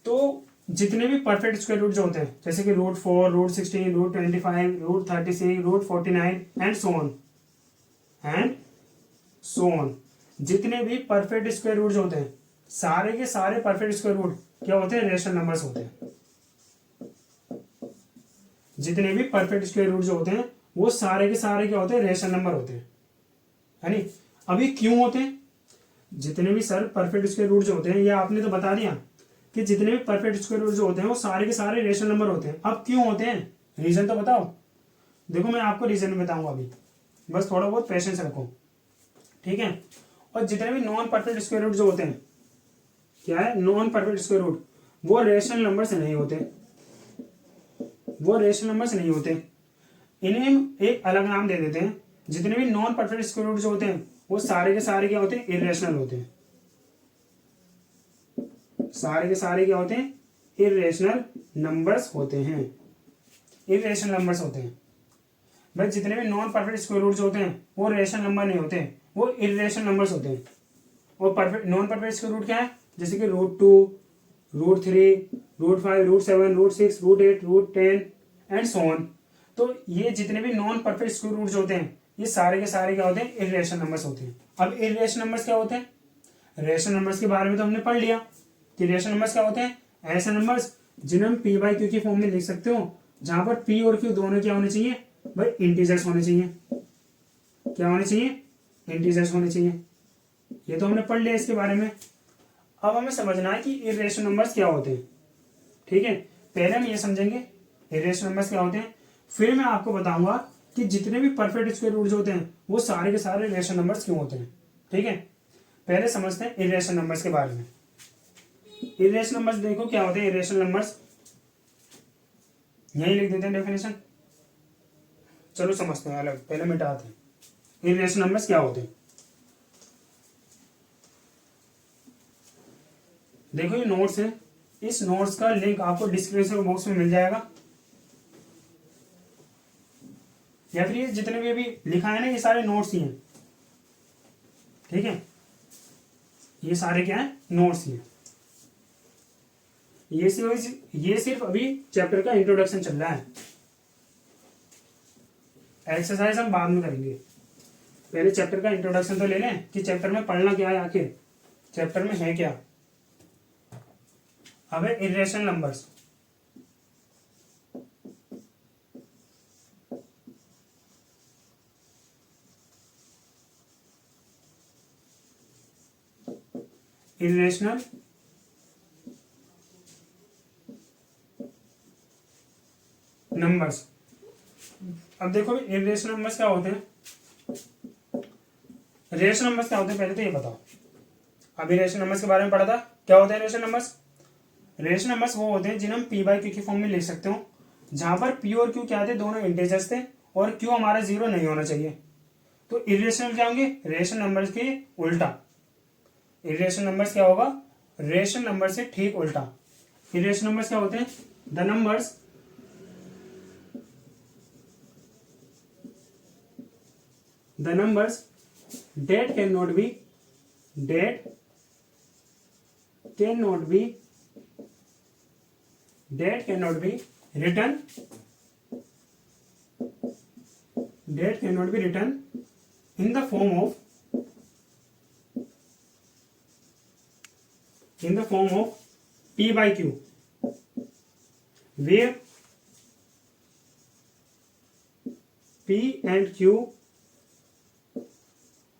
तो जितने भी परफेक्ट स्क्वायर रूट जो होते हैं, जैसे कि √4, √16, √25, √36, √49 एंड सो ऑन, जितने भी परफेक्ट स्क्वायर रूट जो होते हैं, सारे के सारे परफेक्ट स्क्वायर रूट क्या होते हैं? रेशनल नंबर्स होते हैं। जितने भी परफेक्ट स्क्वायर रूट जो होते हैं वो सारे के सारे क्या होते हैं? रेशनल नंबर होते हैं, है नी। अभी क्यों होते हैं? जितने भी सर परफेक्ट स्क्वायर रूट जो होते हैं, ये आपने तो बता दिया कि जितने भी परफेक्ट स्क्वायर रूट जो होते हैं वो सारे के सारे रेशनल नंबर होते हैं। अब क्यों होते हैं? रीजन तो बताओ। देखो मैं आपको रीजन बताऊंगा अभी, बस थोड़ा बहुत पेशेंस रखो, ठीक है। और जितने भी नॉन परफेक्ट स्क्वायर रूट जो होते हैं, क्या है? नॉन परफेक्ट स्क्वायर रूट, वो रेशनल नंबर से नहीं होते, वो रेशनल नंबर से नहीं होते। इन्हें हम एक अलग नाम दे देते हैं। जितने भी नॉन परफेक्ट स्क्वायर रूट जो होते हैं वो सारे के सारे क्या होते हैं? इरेशनल होते हैं। सारे के सारे क्या होते हैं? इरेशनल नंबर्स होते हैं। इरेशनल नंबर्स होते हैं। भाई जितने भी नॉन परफेक्ट स्क्वायर रूट्स होते हैं वो रेशनल नंबर नहीं होते, वो इर्रेशनल नंबर्स होते हैं। और perfect non perfect square root क्या है, जैसे कि √2, √3, √5, √7, √6, √8, √10 एंड सो ऑन। तो ये जितने भी नॉन परफेक्ट स्क्वायर रूट्स होते हैं ये सारे के सारे क्या होते हैं, इर्रेशनल नंबर्स होते हैं। अब इर्रेशनल नंबर्स क्या होते हैं, रेशनल नंबर्स के बारे में तो हमने पढ़ लिया कि रेशनल नंबर्स क्या होते हैं, ऐसे नंबर्स जिन्हें हम p/q की फॉर्म में लिख सकते हो, जहां पर p और q दोनों क्या होने चाहिए भाई, इंटीजर्स होने चाहिए। क्या होने चाहिए, इंटीजर्स होने चाहिए। ये तो हमने पढ़ लिया इसके बारे में। अब हमें समझना है कि इर्रेशनल नंबर्स क्या होते हैं। ठीक है, पहले हम ये समझेंगे इर्रेशनल नंबर्स क्या होते हैं, फिर मैं आपको बताऊंगा कि जितने भी परफेक्ट स्क्वायर रूट्स होते हैं वो सारे के सारे इर्रेशनल नंबर्स क्यों होते हैं। ठीक है, पहले समझते हैं इर्रेशनल नंबर्स के बारे में। इर्रेशनल नंबर्स देखो क्या होते हैं, इर्रेशनल नंबर्स यही लिख देते हैं डेफिनेशन। चलो समझते हैं अलग, पहले मिटाते हैं इर्रेशनल नंबर्स क्या होते हैं। देखो ये नोट्स है, इस नोट्स का लिंक आपको डिस्क्रिप्शन बॉक्स में मिल जाएगा, या फिर ये जितने भी अभी लिखा है ना ये सारे नोट्स ही हैं। ठीक है, ये सारे क्या है, नोट्स ही हैं। ये सिर्फ अभी चैप्टर का इंट्रोडक्शन चल रहा है, एक्सरसाइज हम बाद में करेंगे। पहले चैप्टर का इंट्रोडक्शन तो ले लें कि चैप्टर में पढ़ना क्या है, आखिर चैप्टर में है क्या। अब है इर्रेशनल नंबर्स। Irrational numbers. अब देखो इर्रेशनल नंबर्स क्या होते हैं, रेशनल नंबर्स क्या होते हैं, पहले तो ये बताओ। अभी रेशनल नंबर्स के बारे में पढ़ा था, क्या होते हैं रेशनल नंबर्स। रेशनल नंबर्स वो होते हैं जिन्हें हम p/q की फॉर्म में लिख सकते हो, जहां पर p और q क्या थे, दोनों इंटीजर्स थे और q हमारा 0 नहीं होना चाहिए। तो इर्रेशनल क्या होंगे, रेशनल नंबर्स के उल्टा। इर्रेशनल नंबर्स क्या होगा, रेशनल नंबर से ठीक उल्टा। इर्रेशनल नंबर्स क्या होते हैं, the numbers that cannot be written in the form of p/q, where p and q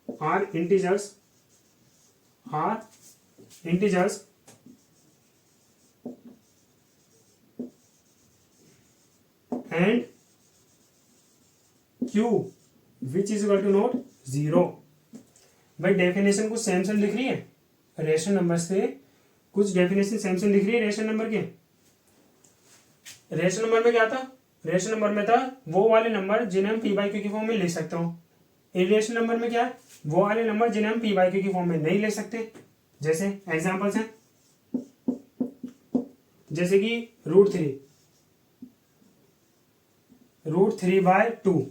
are integers and q which is equal to not 0। भाई डेफिनेशन कुछ सेम सेम दिख रही है, रेशनल नंबर से कुछ डेफिनेशन सेम सेम दिख रही है रेशनल नंबर के। रेशनल नंबर में क्या था, रेशनल नंबर में था वो वाले नंबर जिन्हें हम p/q की फॉर्म में लिख सकते हो। इर्रेशनल नंबर में क्या है, वो वाले नंबर जिन्हें हम p/q की फॉर्म में नहीं लिख सकते। जैसे एग्जांपल्स हैं, जैसे कि √3/2।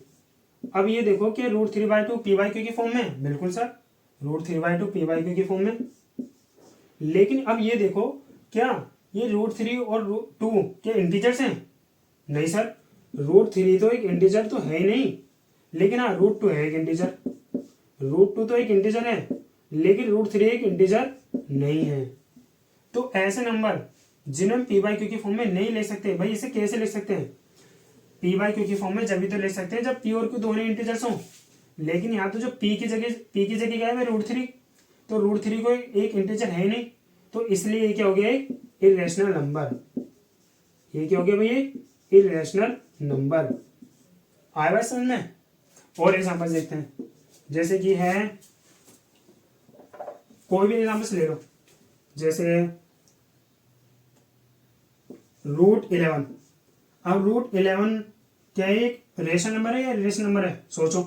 अब ये देखो कि √3/2 p/q की फॉर्म में, बिल्कुल सर √3/2 p/q की फॉर्म में। लेकिन अब ये देखो क्या ये √3 और √2 के इंटीजर्स हैं, नहीं सर, √3 तो एक इंटीजर तो है ही नहीं, लेकिन हाँ √2 है एक इंटीजर। √2 तो एक इंटीजर है लेकिन √3 एक इंटीजर नहीं है। तो ऐसे नंबर जिन्हें हम p/q की फॉर्म में नहीं ले सकते, भाई इसे कैसे लिख सकते हैं, p/q की फॉर्म में जब भी तो लिख सकते हैं जब p और q दोनों इंटीजर्स हों। लेकिन यहाँ तो जो p की जगह क्या है √3, तो √3 को एक इंटीजर है नहीं, तो इसलिए ये क्या हो गया, एक इर्रेशनल नंबर। ये क्या हो गया भाई, ये इर्रेशनल नंबर। आया बात समझ में। और एग्जांपल देखते हैं, जैसे कि है कोई भी एग्जांपल्स ले लो, जैसे √11। अब √11 क्या एक रेशनल नंबर है या इर्रेशनल नंबर है, सोचो।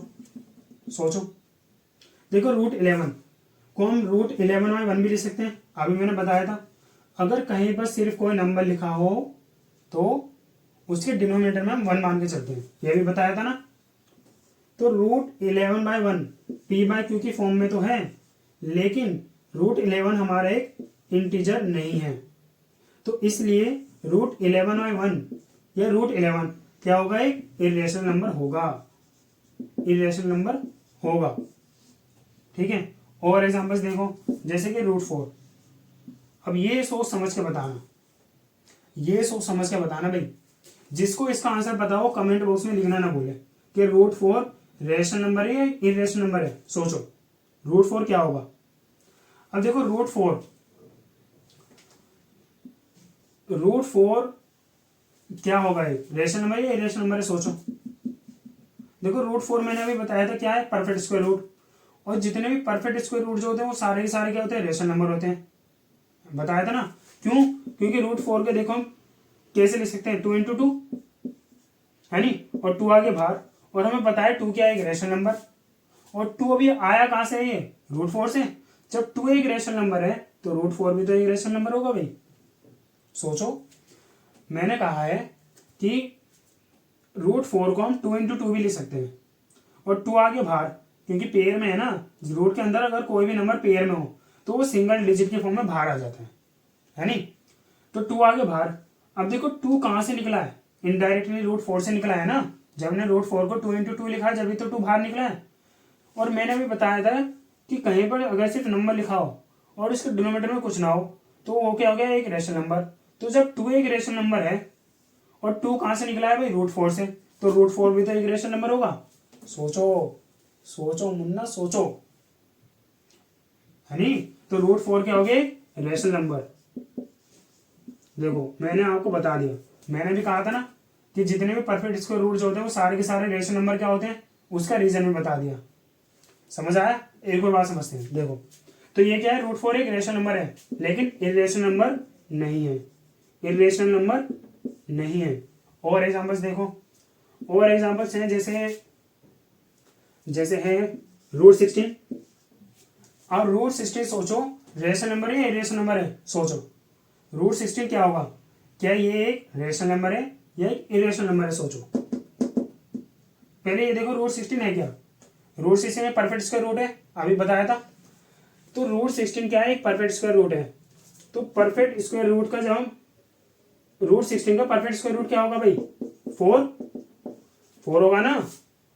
देखो √11 को हम √11/1 भी लिख सकते हैं। अभी मैंने बताया था अगर कहीं पर सिर्फ कोई नंबर लिखा हो तो उसके डिनोमिनेटर में हम 1 मान के चलते हैं, यह भी बताया था ना। तो √11/1 p/q की फॉर्म में तो है, लेकिन √11 हमारा एक इंटीजर नहीं है, तो इसलिए √11/1 या √11 क्या होगा, एक इरेशनल नंबर होगा, इरेशनल नंबर होगा। ठीक है, और एग्जांपल्स देखो, जैसे कि √4। अब ये सोच समझ के बताना, ये सोच समझ के बताना भाई, जिसको इसका आंसर पता हो कमेंट बॉक्स में लिखना ना भूले कि √4 रेशनल नंबर है या इरेशनल नंबर है। सोचो √4 क्या होगा। अब देखो √4 क्या होगा, एक रेशनल नंबर या इरेशनल नंबर है। सोचो, देखो √4 मैंने अभी बताया था क्या है, परफेक्ट स्क्वायर रूट, और जितने भी परफेक्ट स्क्वायर रूट जो होते हैं वो सारे के सारे क्या होते हैं, रेशनल नंबर होते हैं। बताया था ना, क्यों, क्योंकि √4 के देखो हम कैसे लिख सकते हैं, 2 × 2 है नी, और 2 आगे बाहर, और हमें पता है 2 क्या है, एक रेशनल नंबर, और 2 अभी आया कहां से है, ये √4 से। जब 2 एक रेशनल नंबर है तो √4 भी तो एक रेशनल नंबर होगा भाई। सोचो, मैंने कहा है कि √4 को हम 2 × 2 भी लिख सकते हैं, और 2 आगे बाहर, क्योंकि पेयर में है ना, रूट के अंदर अगर कोई भी नंबर पेयर में हो तो वो सिंगल डिजिट के फॉर्म में बाहर आ जाता है नी, तो 2 आगे बाहर। अब देखो 2 कहां से निकला है, इनडायरेक्टली √4 से निकला है ना, जब हमने √4 को 2 × 2 लिखा है जब भी तो 2 बाहर निकला है। और मैंने भी बताया था कि कहीं पर अगर सिर्फ नंबर लिखा हो और इसके डिनोमिनेटर में कुछ ना हो तो वो क्या हो गया, एक रेशनल नंबर। तो जब 2 एक रेशनल नंबर है और 2 कहां से निकला है भाई, √4 से, तो √4 भी तो एक रेशनल नंबर होगा। सोचो सोचो मुन्ना सोचो, है नी, तो √4 क्या हो गया, रेशनल नंबर। देखो मैंने आपको बता दिया, मैंने भी कहा था ना कि जितने भी परफेक्ट स्क्वायर रूट होते हैं वो सारे के सारे रेशनल नंबर क्या होते हैं, उसका रीजन भी बता दिया। समझ आया, एक और बात समझते हैं। देखो तो ये क्या है, √4 एक रेशनल नंबर है लेकिन इरेशनल नंबर नहीं है, इरेशनल नंबर नहीं है। और एग्जांपल्स देखो, और एग्जांपल्स हैं जैसे है √16। अब √16 सोचो रेशनल नंबर है या इरेशनल नंबर है। सोचो √16 क्या होगा, क्या ये एक रेशनल नंबर है या एक इरेशनल नंबर है। सोचो पहले ये देखो √16 है क्या, √16 में परफेक्ट स्क्वायर रूट है, अभी बताया था। तो √16 क्या है, एक परफेक्ट स्क्वायर रूट है। तो परफेक्ट स्क्वायर रूट का जब हम √16 का परफेक्ट स्क्वायर रूट क्या होगा भाई, 4 होगा ना,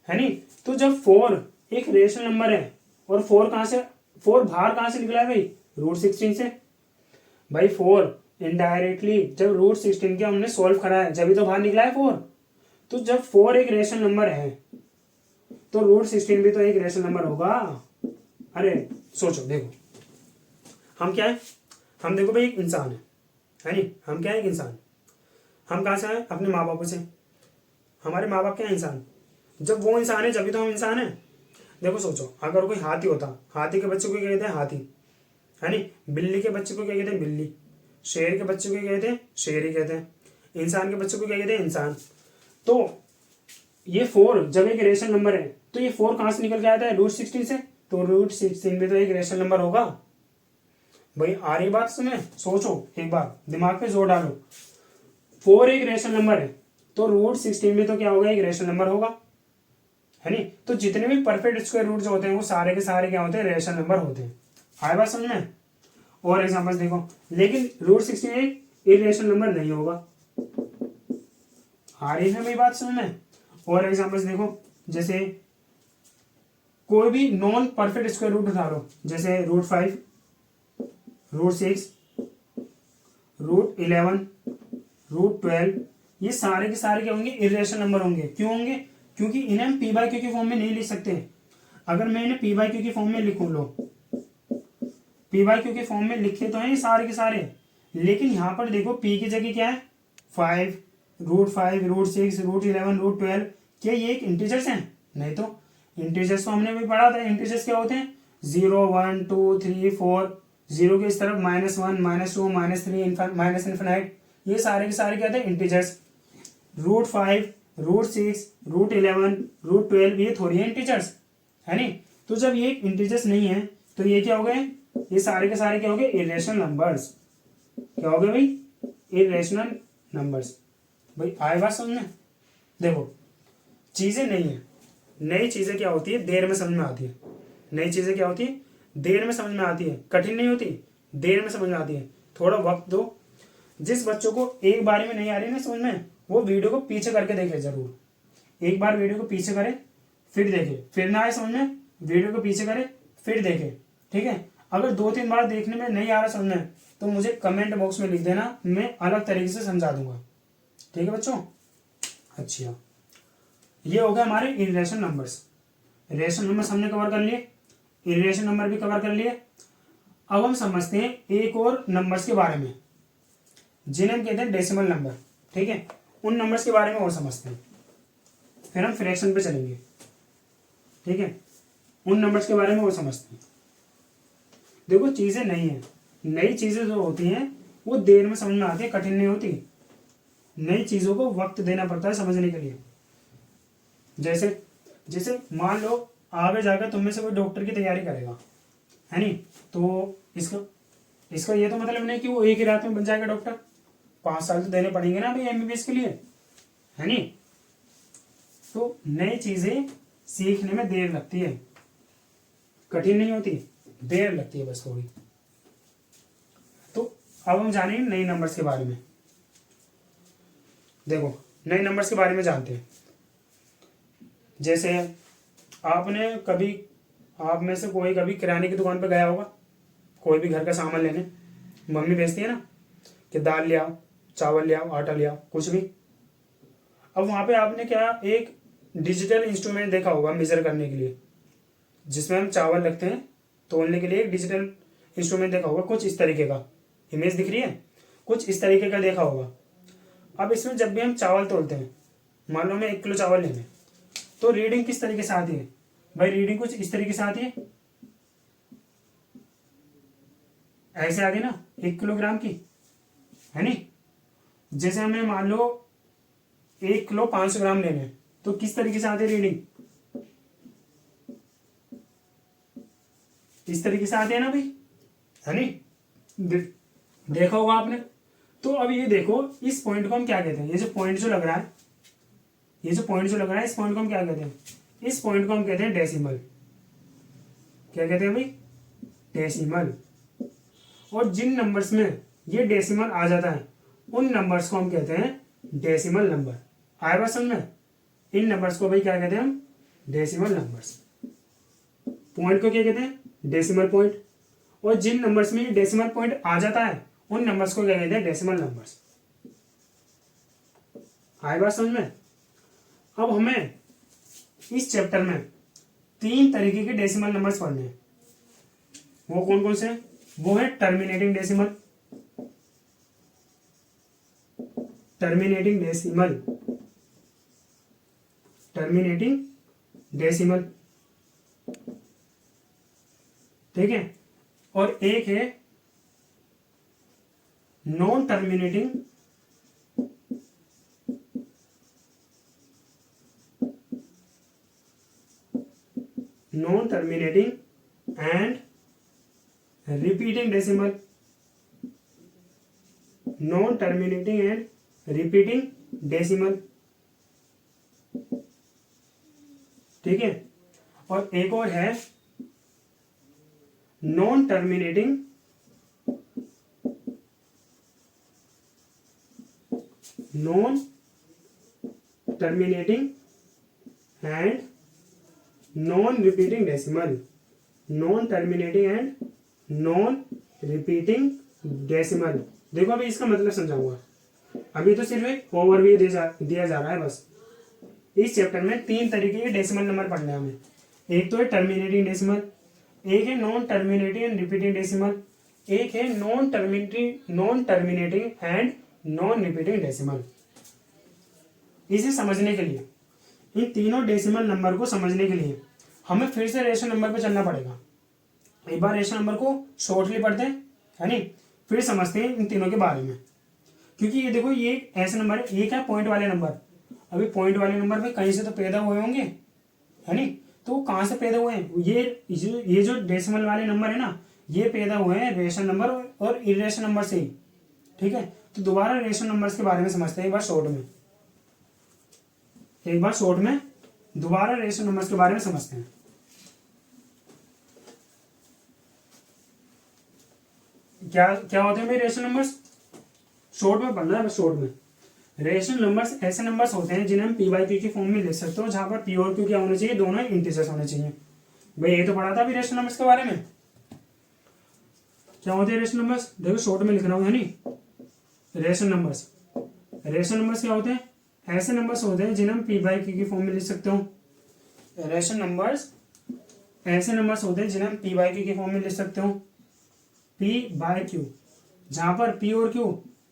है नी। तो जब 4 एक रेशनल नंबर है और 4 कहां से, 4 बाहर कहां से निकला है भाई, √16 से। भाई 4 इनडायरेक्टली जब √16 के हमने सॉल्व करा है जब भी तो बाहर निकला है 4। तो जब 4 एक रेशनल नंबर है तो √16 भी तो एक रेशनल नंबर होगा। अरे सोचो, देखो हम क्या है, हम देखो भाई एक इंसान है नी, हम क्या है, एक इंसान। हम कहां से आए, अपने माँ बापों से। हमारे माँ बाप क्या है, इंसान। जब वो इंसान है जब भी तो हम इंसान है। देखो सोचो, अगर कोई हाथी होता, हाथी के बच्चे को क्या कहते हैं, हाथी, है नी। बिल्ली के बच्चे को क्या कहते हैं, बिल्ली। शेर के बच्चे को क्या कहते हैं, शेर ही कहते हैं। इंसान के बच्चे को क्या कहते हैं, इंसान। तो ये 4 जब एक रेशनल नंबर है तो ये 4 कहां से निकल के आता है, √16 से। तो √16 भी तो एक रेशनल नंबर होगा भाई। आ रही बात सुने, सोचो एक बार, दिमाग पे जोर डालो। 4 एक रेशनल नंबर है तो √16 भी तो क्या होगा, एक रेशनल नंबर होगा, है नी। तो जितने भी परफेक्ट स्क्वायर रूट जो होते हैं वो सारे के सारे क्या होते हैं, रेशनल नंबर होते हैं। आए बात समझ में। और एग्जांपल्स देखो, लेकिन √16 एक इरेशनल नंबर नहीं होगा। आ रही है मेरी बात समझ में। और एग्जांपल्स देखो, जैसे कोई भी नॉन परफेक्ट स्क्वायर रूट उठा लो, जैसे √5, √6, √11, √12, ये सारे के सारे क्या होंगे, इरेशनल नंबर होंगे। क्यों होंगे, क्योंकि इन्हें हम p/q की फॉर्म में नहीं लिख सकते। अगर मैं इन्हें p/q की फॉर्म में लिखूं, लो p/q के फॉर्म में लिखे तो हैं ये सारे के सारे, लेकिन यहां पर देखो p की जगह क्या है, 5, √5, √6, √11, √12। क्या ये एक इंटीजर्स हैं, नहीं तो। इंटीजर्स तो हमने भी पढ़ा था, इंटीजर्स क्या होते हैं, 0, 1, 2, 3, 4, 0 के इस तरफ -1, -2, -3, माइनस इन्फिनाइट, ये सारे के सारे क्या थे, इंटीजर्स। √5, √6, √11, √12 ये थोड़ी है इंटीजर्स, है नी। तो जब ये इंटीजर्स नहीं है तो ये क्या हो गए, ये सारे के सारे क्या हो गए, इरेशनल नंबर्स। क्या हो गए भाई, इरेशनल नंबर्स। भाई आए बात समझ में। देखो चीजें नहीं है, नई चीजें क्या होती है, देर में समझ में आती है। नई चीजें क्या होती है, देर में समझ में आती है, कठिन नहीं होती, देर में समझ में आती है। थोड़ा वक्त दो। जिस बच्चों को एक बार में नहीं आ रही ना समझ में, वो वीडियो को पीछे करके देखे जरूर। एक बार वीडियो को पीछे करे फिर देखे, फिर ना आए समझ में, वीडियो को पीछे करे फिर देखे। ठीक है, अगर 2-3 बार देखने में नहीं आ रहा समझ में तो मुझे कमेंट बॉक्स में लिख देना, मैं अलग तरीके से समझा दूंगा। ठीक है बच्चों। अच्छा, ये हो गया हमारे इरेशनल नंबर्स। रेशनल नंबर्स हमने कवर कर लिए, इरेशनल नंबर भी कवर कर लिए। अब हम समझते हैं एक और नंबर्स के बारे में जिन्हें हम कहते हैं डेसिमल नंबर। ठीक है, उन नंबर्स के बारे में और समझते हैं, फिर हम फ्रैक्शन पे चलेंगे। ठीक है, उन नंबर्स के बारे में और समझते हैं। देखो चीजें नई हैं, नई चीजें जो होती हैं वो देर में समझ में आती है, कठिन नहीं होती। नई चीजों को वक्त देना पड़ता है समझने के लिए। जैसे जैसे मान लो आगे जाकर तुम में से कोई डॉक्टर की तैयारी करेगा, है नहीं, तो इसका ये तो मतलब नहीं कि वो एक ही रात में बन जाएगा डॉक्टर। 5 साल तो देने पड़ेंगे ना भाई एमबीबीएस के लिए, है नहीं। तो नई चीजें सीखने में देर लगती है, कठिन नहीं होती, देर लगती है बस थोड़ी। तो अब हम जानेंगे नए नंबर्स के बारे में। देखो नए नंबर्स के बारे में जानते हैं। जैसे आपने कभी, आप में से कोई कभी किराने की दुकान पर गया होगा, कोई भी घर का सामान लेने, मम्मी भेजती है ना कि दाल ले आओ, चावल ले आओ, आटा ले आओ, कुछ भी। अब वहां पे आपने क्या एक डिजिटल इंस्ट्रूमेंट देखा होगा मेजर करने के लिए, जिसमें हम चावल रखते हैं तोलने के लिए। एक डिजिटल इंस्ट्रूमेंट देखा होगा, कुछ इस तरीके का, इमेज दिख रही है, कुछ इस तरीके का देखा होगा। अब इसमें जब भी हम चावल तोलते हैं, मान लो हमें 1 किलो चावल लेने, तो रीडिंग किस तरीके से आती है भाई, रीडिंग कुछ इस तरीके से आती है, ऐसे आती है ना 1 किलोग्राम की, है नहीं। जैसे हमें मान लो 1 किलो 500 ग्राम लेने, तो किस तरीके से आती है रीडिंग, इस तरीके से आते हैं ना भाई, है नहीं। देखा होगा आपने। तो अब ये देखो, इस पॉइंट को हम क्या कहते हैं, ये जो पॉइंट जो लग रहा है, ये जो पॉइंट जो लग रहा है, इस पॉइंट को हम क्या कहते हैं, इस पॉइंट को हम कहते हैं डेसिमल। क्या कहते हैं भाई, डेसिमल। और जिन नंबर्स में ये डेसिमल आ जाता है उन नंबर्स को हम कहते हैं डेसिमल नंबर। आए बात समझ में, इन नंबर्स को भाई क्या कहते हैं हम, डेसिमल नंबर्स। पॉइंट को क्या कहते हैं, डेसिमल पॉइंट। और जिन नंबर्स में डेसिमल पॉइंट आ जाता है उन नंबर्स को क्या कहते हैं, डेसिमल नंबर्स। आए बात समझ में। अब हमें इस चैप्टर में 3 तरीके के डेसिमल नंबर्स पढ़ने हैं। वो कौन कौन से हैं, वो है terminating decimal, terminating decimal, terminating decimal. ठीक है, और एक है non terminating and repeating decimal, non terminating and repeating decimal. ठीक है, और एक और है non terminating and non repeating decimal, non terminating and non repeating decimal. देखो अभी इसका मतलब समझाऊंगा, अभी तो सिर्फ एक ओवरव्यू दिया जा रहा है बस। इस चैप्टर में 3 तरीके के डेसिमल नंबर पढ़ने हैं हमें। एक तो है टर्मिनेटिंग डेसिमल, एक है non terminating and repeating decimal, एक है non terminating and non repeating decimal. इसे समझने के लिए, इन तीनों डेसिमल नंबर को समझने के लिए हमें फिर से रेशनल नंबर पे चलना पड़ेगा। एक बार रेशनल नंबर को शॉर्टली पढ़ते हैं, है नहीं, फिर समझते हैं इन तीनों के बारे में। क्योंकि ये देखो, ये ऐसे नंबर है, एक है पॉइंट वाले नंबर। अभी पॉइंट वाले नंबर पे कहीं से तो पैदा हुए होंगे, है नहीं, तो कहाँ से पैदा हुए हैं, ये जो डेसिमल वाले नंबर है ना, ये पैदा हुए हैं रेशनल नंबर और इरेशनल नंबर से ही। ठीक है, तो दोबारा रेशनल नंबर्स के बारे में समझते हैं एक बार शॉर्ट में। दोबारा रेशनल नंबर्स के बारे में समझते हैं। क्या क्या होते हैं भाई रेशनल नंबर्स? शॉर्ट में पढ़ना है, शॉर्ट में। रेशनल नंबर्स ऐसे नंबर्स होते हैं जिन्हें हम पी बाई क्यू की फॉर्म में लिख सकते हो, जहां पर पी और क्यू क्या होने चाहिए, दोनों इंटीजर्स होने चाहिए। भाई ये तो पढ़ा था अभी रेशनल नंबर्स के बारे में। क्या होते हैं रेशनल नंबर्स? देखो शॉर्ट में लिख रहा हूँ, है नहीं। रेशनल नंबर्स क्या होते हैं? ऐसे नंबर्स होते हैं जिन्हें हम पी बाई क्यू की फॉर्म में लिख सकते हो। रेशनल नंबर्स ऐसे नंबर्स होते हैं जिन्हें हम पी बाई क्यू की फॉर्म में लिख सकते हो। पी बाई क्यू, जहां पर पी और क्यू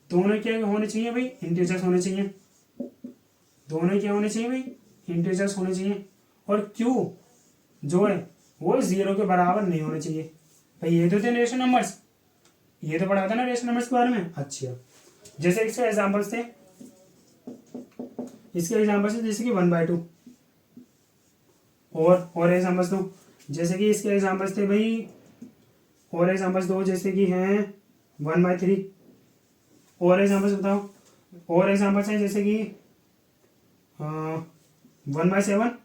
दोनों क्या होने चाहिए भाई, इंटीजर्स होने चाहिए। दोनों क्या होने चाहिए भाई, इंटीजर्स होने चाहिए। और क्यू जो है वो 0 के बराबर नहीं होने चाहिए। भाई ये तो थे रेशनल नंबर्स, ये तो पढ़ा था ना रेशनल नंबर्स के बारे में। अच्छा, जैसे इसके एग्जांपल्स थे, जैसे कि 1/2। और एग्जांपल्स दो, जैसे कि इसके एग्जांपल्स थे भाई, और एग्जांपल्स दो, जैसे कि हैं 1/3। और एग्जांपल्स बताओ, और एग्जांपल्स हैं जैसे कि 1/7,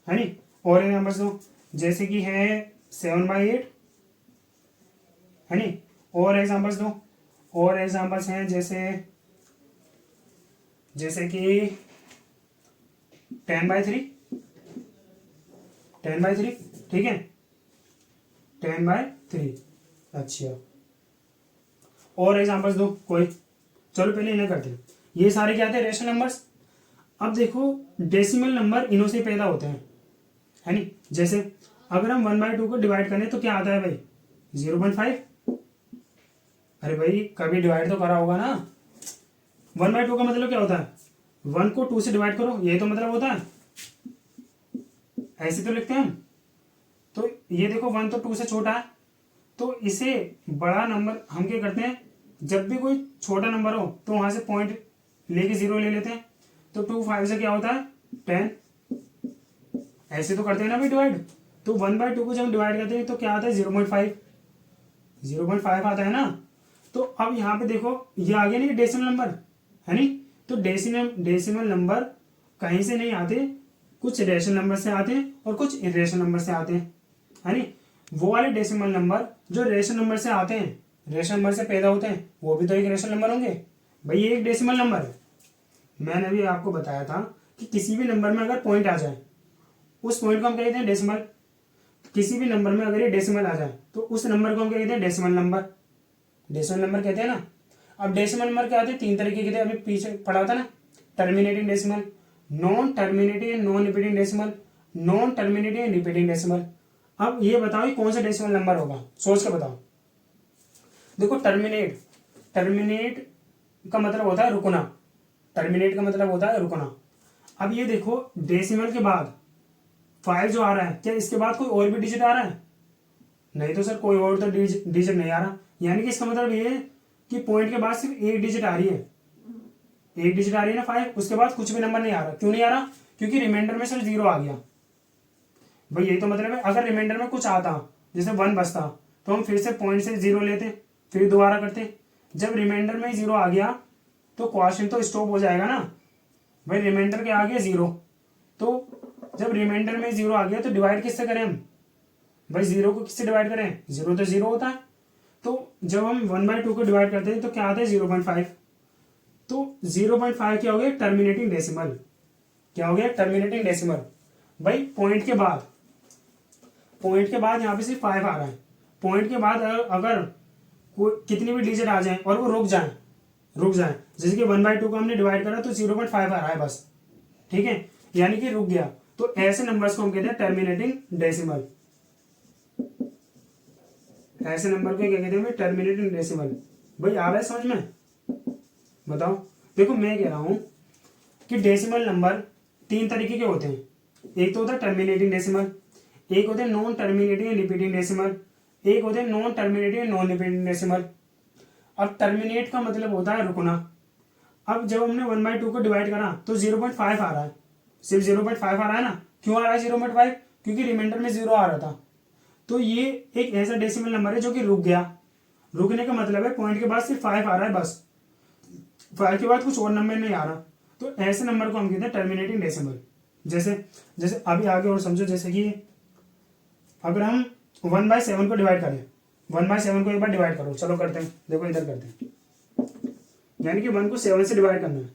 है नी। और एग्जांपल्स दो, जैसे कि है 7/8, है नी। और एग्जांपल्स दो, और एग्जांपल्स हैं जैसे कि 10/3, ठीक है, 10/3। अच्छा, और एग्जांपल्स दो कोई। चलो पहले इन्हें करते हैं। ये सारे क्या थे, रेशनल नंबर्स। अब देखो डेसिमल नंबर इन्हों से पैदा होते हैं, है नी। जैसे अगर हम 1/2 को डिवाइड करें तो क्या आता है भाई, 0.5। अरे भाई कभी डिवाइड तो करा होगा ना। 1/2 का मतलब क्या होता है, 1 को 2 से डिवाइड करो, ये तो मतलब होता है। ऐसे तो लिखते हैं हम। तो ये देखो 1 तो 2 से छोटा है, तो इसे बड़ा नंबर हम क्या करते हैं, जब भी कोई छोटा नंबर हो तो वहां से पॉइंट लेके 0 ले लेते हैं। तो 2 5 से क्या होता है 10। ऐसे तो करते हैं ना भाई डिवाइड। तो 1/2 को जब हम डिवाइड करते हैं तो क्या आता है 0.5, 0.5 आता है ना। तो अब यहाँ पे देखो ये आ गया नहीं डेसिमल नंबर, है नी। तो डेसिमल नंबर कहीं से नहीं आते, कुछ रेशनल नंबर से आते हैं और कुछ इरेशनल नंबर से आते हैं, है नी। वो वाले डेसिमल नंबर जो रेशनल नंबर से आते हैं, रेशनल नंबर से पैदा होते हैं, वो भी तो एक रेशनल नंबर होंगे। भाई ये एक डेसिमल नंबर है। मैंने भी आपको बताया था कि किसी भी नंबर में अगर पॉइंट आ जाए, उस पॉइंट को हम कहते हैं डेसिमल। किसी भी नंबर में अगर ये डेसिमल आ जाए तो उस नंबर को हम कहते हैं डेसिमल नंबर। डेसिमल नंबर कहते हैं ना। अब डेसिमल नंबर क्या आते हैं, 3 तरीके के थे, अभी पीछे पढ़ा था ना। Terminating decimal, non terminating and non repeating decimal, non terminating and repeating decimal. अब ये बताओ ये कौन सा डेसिमल नंबर होगा, सोच के बताओ। देखो टर्मिनेट का मतलब होता है रुकना। टर्मिनेट का मतलब होता है रुकना। अब ये देखो डेसिमल के बाद 5 जो आ रहा है, क्या इसके बाद कोई और भी डिजिट आ रहा है? नहीं तो सर कोई और तो डिजिट नहीं आ रहा। यानी कि इसका मतलब ये है कि पॉइंट के बाद सिर्फ एक डिजिट आ रही है, एक डिजिट आ रही है ना 5, उसके बाद कुछ भी नंबर नहीं आ रहा। क्यों नहीं आ रहा? क्योंकि रिमाइंडर में सिर्फ 0 आ गया। भाई यही तो मतलब है, अगर रिमाइंडर में कुछ आता जैसे 1 बचता तो हम फिर से पॉइंट से 0 लेते, फिर दोबारा करते। जब रिमाइंडर में 0 आ गया तो क्वेश्चन तो स्टॉप हो जाएगा ना। भाई रिमाइंडर के आ गया 0, तो जब रिमाइंडर में 0 आ गया तो डिवाइड किससे करें हम? भाई 0 को किससे डिवाइड करें? 0 तो 0 होता है। तो जब हम 1/2 को डिवाइड करते हैं तो क्या आता है 0.5। तो 0.5 क्या हो गया, टर्मिनेटिंग डेसिमल। क्या हो गया, टर्मिनेटिंग डेसिमल। भाई पॉइंट के बाद यहाँ पे सिर्फ 5 आ रहा है। पॉइंट के बाद अगर कितनी भी डिजिट आ जाए और वो रुक जाए, जैसे कि 1/2 को हमने डिवाइड करा तो 0.5 आ रहा है बस, ठीक है, यानी कि रुक गया। तो ऐसे नंबर्स को हम कहते हैं टर्मिनेटिंग डेसिमल। ऐसे नंबर को क्या कहते हैं, टर्मिनेटिंग डेसिमल। भाई आ रहा है समझ में? बताओ। देखो मैं कह रहा हूं कि डेसिमल नंबर 3 तरीके के होते हैं। एक तो होता है टर्मिनेटिंग डेसिमल, एक होते हैं non terminating and repeating decimal, एक होते हैं non terminating and non repeating decimal. अब टर्मिनेट का मतलब होता है रुकना। अब जब हमने 1/2 को डिवाइड करा तो 0.5 आ रहा है, सिर्फ 0.5 आ रहा है ना। क्यों आ रहा है 0.5? क्योंकि रिमाइंडर में 0 आ रहा था। तो ये एक ऐसा डेसिमल नंबर है जो कि रुक गया। रुकने का मतलब है पॉइंट के बाद सिर्फ 5 आ रहा है बस, 5 के बाद कुछ और नंबर नहीं आ रहा। तो ऐसे नंबर को हम कहते हैं टर्मिनेटिंग डेसिमल। जैसे जैसे अभी आगे और समझो, जैसे कि अगर हम 1/7 को डिवाइड करें, 1/7 को एक बार डिवाइड करो, चलो करते हैं, देखो इधर करते हैं, यानी कि 1 को 7 से डिवाइड करना है,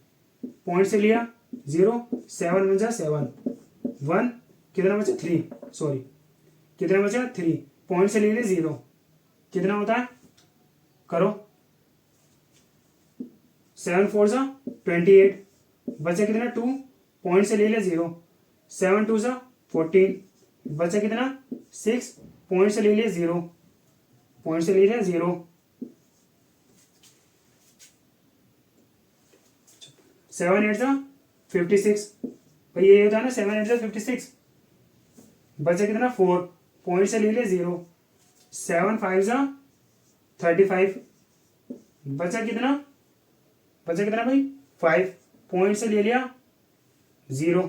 पॉइंट से लिया 0, 7 बचा 7, 1 कितना बचा 3, सॉरी कितना बचा 3, पॉइंट से ले लिया 0, कितना होता है करो, 7 4 सा 28, बचा कितना 2, पॉइंट से ले लिया 0, 7 2 सा 14, बचा कितना 6, पॉइंट से ले लिया 0, पॉइंट से ले लिया 0, 7 8 सा 56, भाई ये होता है ना 7 8 सा 56, बचा कितना 4, पॉइंट से ले लिया 0, 7 5 सा 35, बचा कितना भाई 5, पॉइंट से ले लिया 0,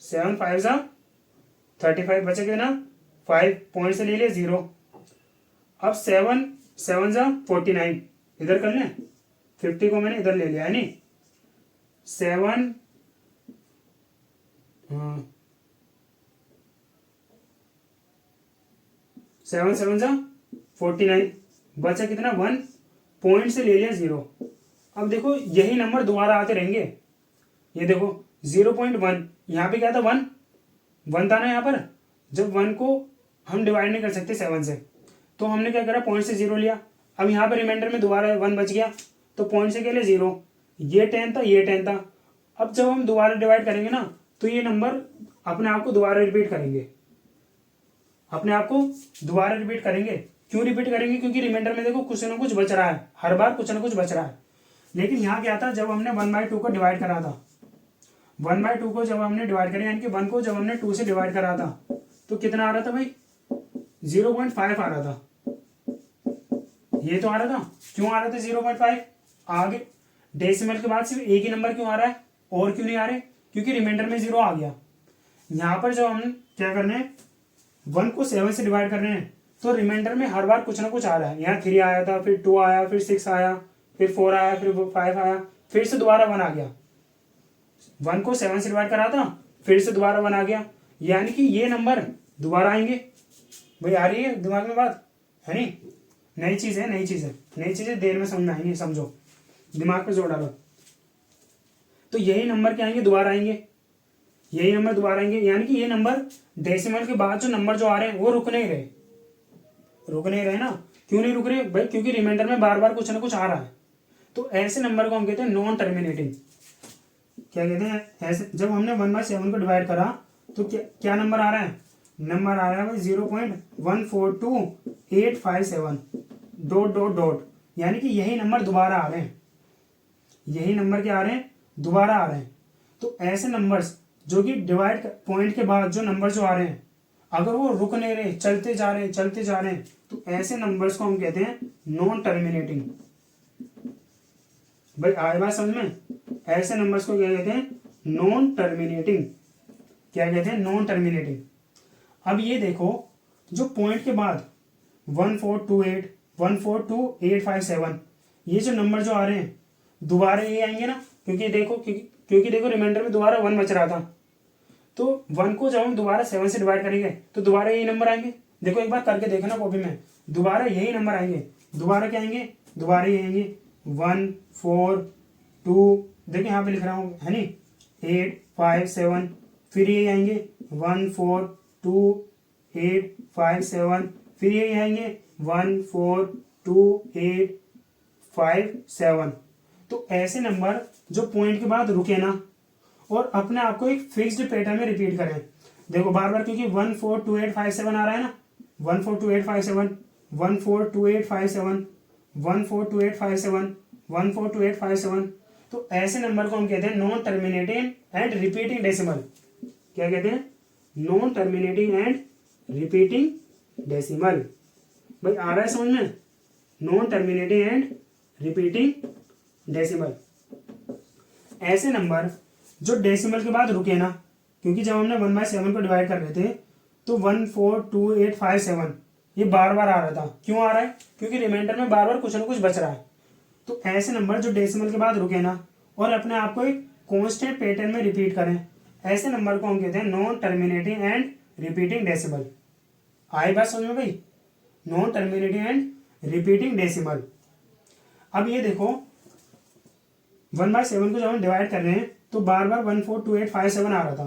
7 5 सा 35, बचा कितना 5, पॉइंट से ले लिया 0, अब 7 7 सा 49, इधर कर लें, 50 को मैंने इधर ले लिया है नी, 7 7 7 सा 49, बचा कितना 1, पॉइंट से ले लिया 0। अब देखो यही नंबर दोबारा आते रहेंगे, ये देखो 0.1, यहाँ पे क्या था 1 था ना, यहाँ पर जब 1 को हम डिवाइड नहीं कर सकते 7 से, तो हमने क्या करा, पॉइंट से 0 लिया, अब यहाँ पे रिमाइंडर में दोबारा 1 बच गया, तो पॉइंट से क्या लिया 0, ये 10 था, ये 10 था। अब जब हम दोबारा डिवाइड करेंगे ना, तो ये नंबर अपने आप को दोबारा रिपीट करेंगे, अपने आप को दोबारा रिपीट करेंगे। क्यों रिपीट करेंगे, क्योंकि रिमाइंडर में देखो कुछ ना कुछ बच रहा है, हर बार कुछ ना कुछ बच रहा है। लेकिन यहाँ क्या था, जब हमने 1/2 को डिवाइड करा था, 1/2 को जब हमने डिवाइड करा, यानी कि 1 को जब हमने 2 से डिवाइड करा था, तो कितना आ रहा था भाई 0.5 आ रहा था, ये तो आ रहा था। क्यों आ रहा था 0.5, आगे डेसिमल के बाद सिर्फ एक ही नंबर क्यों आ रहा है, और क्यों नहीं आ रहे, क्योंकि रिमाइंडर में 0 आ गया। यहाँ पर जब हम क्या करने हैं, 1 को 7 से डिवाइड कर रहे हैं, तो रिमाइंडर में हर बार कुछ ना कुछ आ रहा है। यहाँ 3 आया था, फिर 2 आया, फिर 6 आया, फिर 4 आया, फिर 5 आया, फिर से दोबारा 1 आ गया। 1 को 7 से डिवाइड करा था, फिर से दोबारा 1 आ गया, यानी कि ये नंबर दोबारा आएंगे। भाई आ रही है दिमाग में बात, है नहीं, नई चीज है, नई चीजें देर में समझ आएंगी, समझो, दिमाग पे जोर डालो। तो यही नंबर क्या आएंगे, दोबारा आएंगे, यही नंबर दोबारा आएंगे, यानी कि ये नंबर डेसिमल के बाद जो नंबर जो आ रहे हैं वो रुक नहीं रहे ना। क्यों नहीं रुक रहे भाई, क्योंकि रिमाइंडर में बार बार कुछ ना कुछ आ रहा है। तो ऐसे नंबर को हम कहते हैं नॉन टर्मिनेटिंग। क्या कहते हैं ऐसे, जब हमने 1/7 को डिवाइड करा, तो क्या नंबर आ रहा है, नंबर आ रहा है भाई 0.142857 ... यानी कि यही नंबर दोबारा आ रहे हैं, यही नंबर क्या आ रहे हैं, दोबारा आ रहे हैं। तो ऐसे नंबर्स जो कि डिवाइड पॉइंट के बाद जो नंबर जो आ रहे हैं, अगर वो रुक नहीं रहे, चलते जा रहे हैं, तो ऐसे नंबर्स को हम कहते हैं नॉन टर्मिनेटिंग। भाई आए बात समझ में, ऐसे नंबर्स को क्या कहते हैं, नॉन टर्मिनेटिंग। क्या कहते हैं, नॉन टर्मिनेटिंग। अब ये देखो, जो पॉइंट के बाद 1428 142857 ये जो नंबर जो आ रहे हैं, दोबारा ये आएंगे ना, क्योंकि देखो रिमाइंडर में दोबारा 1 बच रहा था, तो 1 को जब हम दोबारा 7 से डिवाइड करेंगे, तो दोबारा यही नंबर आएंगे। देखो एक बार करके देखना कॉपी में, दोबारा यही नंबर आएंगे, दोबारा क्या आएंगे, दोबारा ये आएंगे 1 4 2, देखिए यहाँ पे लिख रहा हूँ, है नी, 8 5 7, फिर ये आएंगे 1 4 2 8 5 7, फिर ये आएंगे 1 4 2 8 5 7। तो ऐसे नंबर जो पॉइंट के बाद रुके ना, और अपने आप को एक फिक्स्ड पैटर्न में रिपीट करें। देखो बार बार, क्योंकि 142857 आ रहा है ना, 142857 142857 142857 142857, तो ऐसे नंबर को हम कहते हैं non terminating and repeating decimal. क्या कहते हैं, non terminating and repeating decimal. भाई आ रहा है समझ में, non terminating and repeating decimal. ऐसे नंबर जो डेसिमल के बाद रुके ना, क्योंकि जब हमने 1/7 को डिवाइड कर रहे थे, तो 142857 ये बार बार आ रहा था। क्यों आ रहा है, क्योंकि रिमाइंडर में बार बार कुछ ना कुछ बच रहा है। तो ऐसे नंबर जो डेसिमल के बाद रुके ना, और अपने आप को एक कॉन्स्टेंट पैटर्न में रिपीट करें, ऐसे नंबर को हम कहते हैं non terminating and repeating decimal. आई बात समझ में भाई, non terminating and repeating decimal. अब ये देखो 1/7 को जब हम डिवाइड कर रहे हैं तो बार बार 142857 आ रहा था,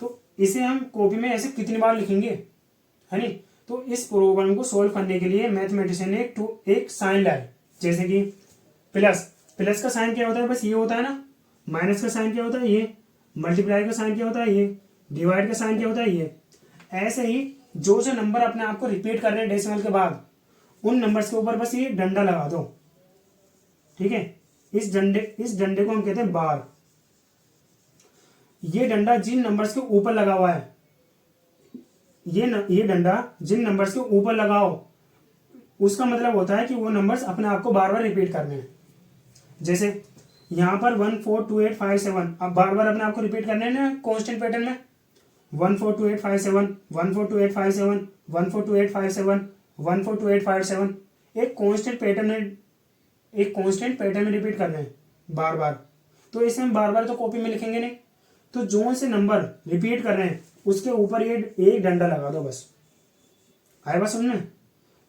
तो इसे हम कॉपी में ऐसे कितनी बार लिखेंगे, है नहीं। तो इस प्रॉब्लम को सोल्व करने के लिए मैथमेटिशियन ने एक साइन लाया, जैसे कि प्लस का साइन क्या होता है, बस ये होता है ना। माइनस का साइन क्या होता है, ये। मल्टीप्लाई का साइन क्या होता है, ये। डिवाइड का साइन क्या होता है, ये। ऐसे ही जो जो नंबर अपने आप को रिपीट कर रहे हैं डेसिमल के बाद, उन नंबर्स के ऊपर बस ये डंडा लगा दो, ठीक है। इस डंडे को हम कहते हैं बार। ये डंडा जिन नंबर्स के ऊपर लगा हुआ है, ये डंडा जिन नंबर्स के ऊपर लगाओ, उसका मतलब होता है कि वो नंबर्स अपने आप को बार बार रिपीट करने हैं। जैसे यहाँ पर 142857, अब बार बार अपने आप को रिपीट करने हैं ना कांस्टेंट पैटर्न में। 142857, 142857, 142857, 142857, एक कांस्टेंट पैटर्न में रिपीट करना है बार बार। तो इसे हम बार बार तो कॉपी में लिखेंगे नहीं, तो जो से नंबर रिपीट कर रहे हैं उसके ऊपर ये एक डंडा लगा दो बस। आए बात समझ में।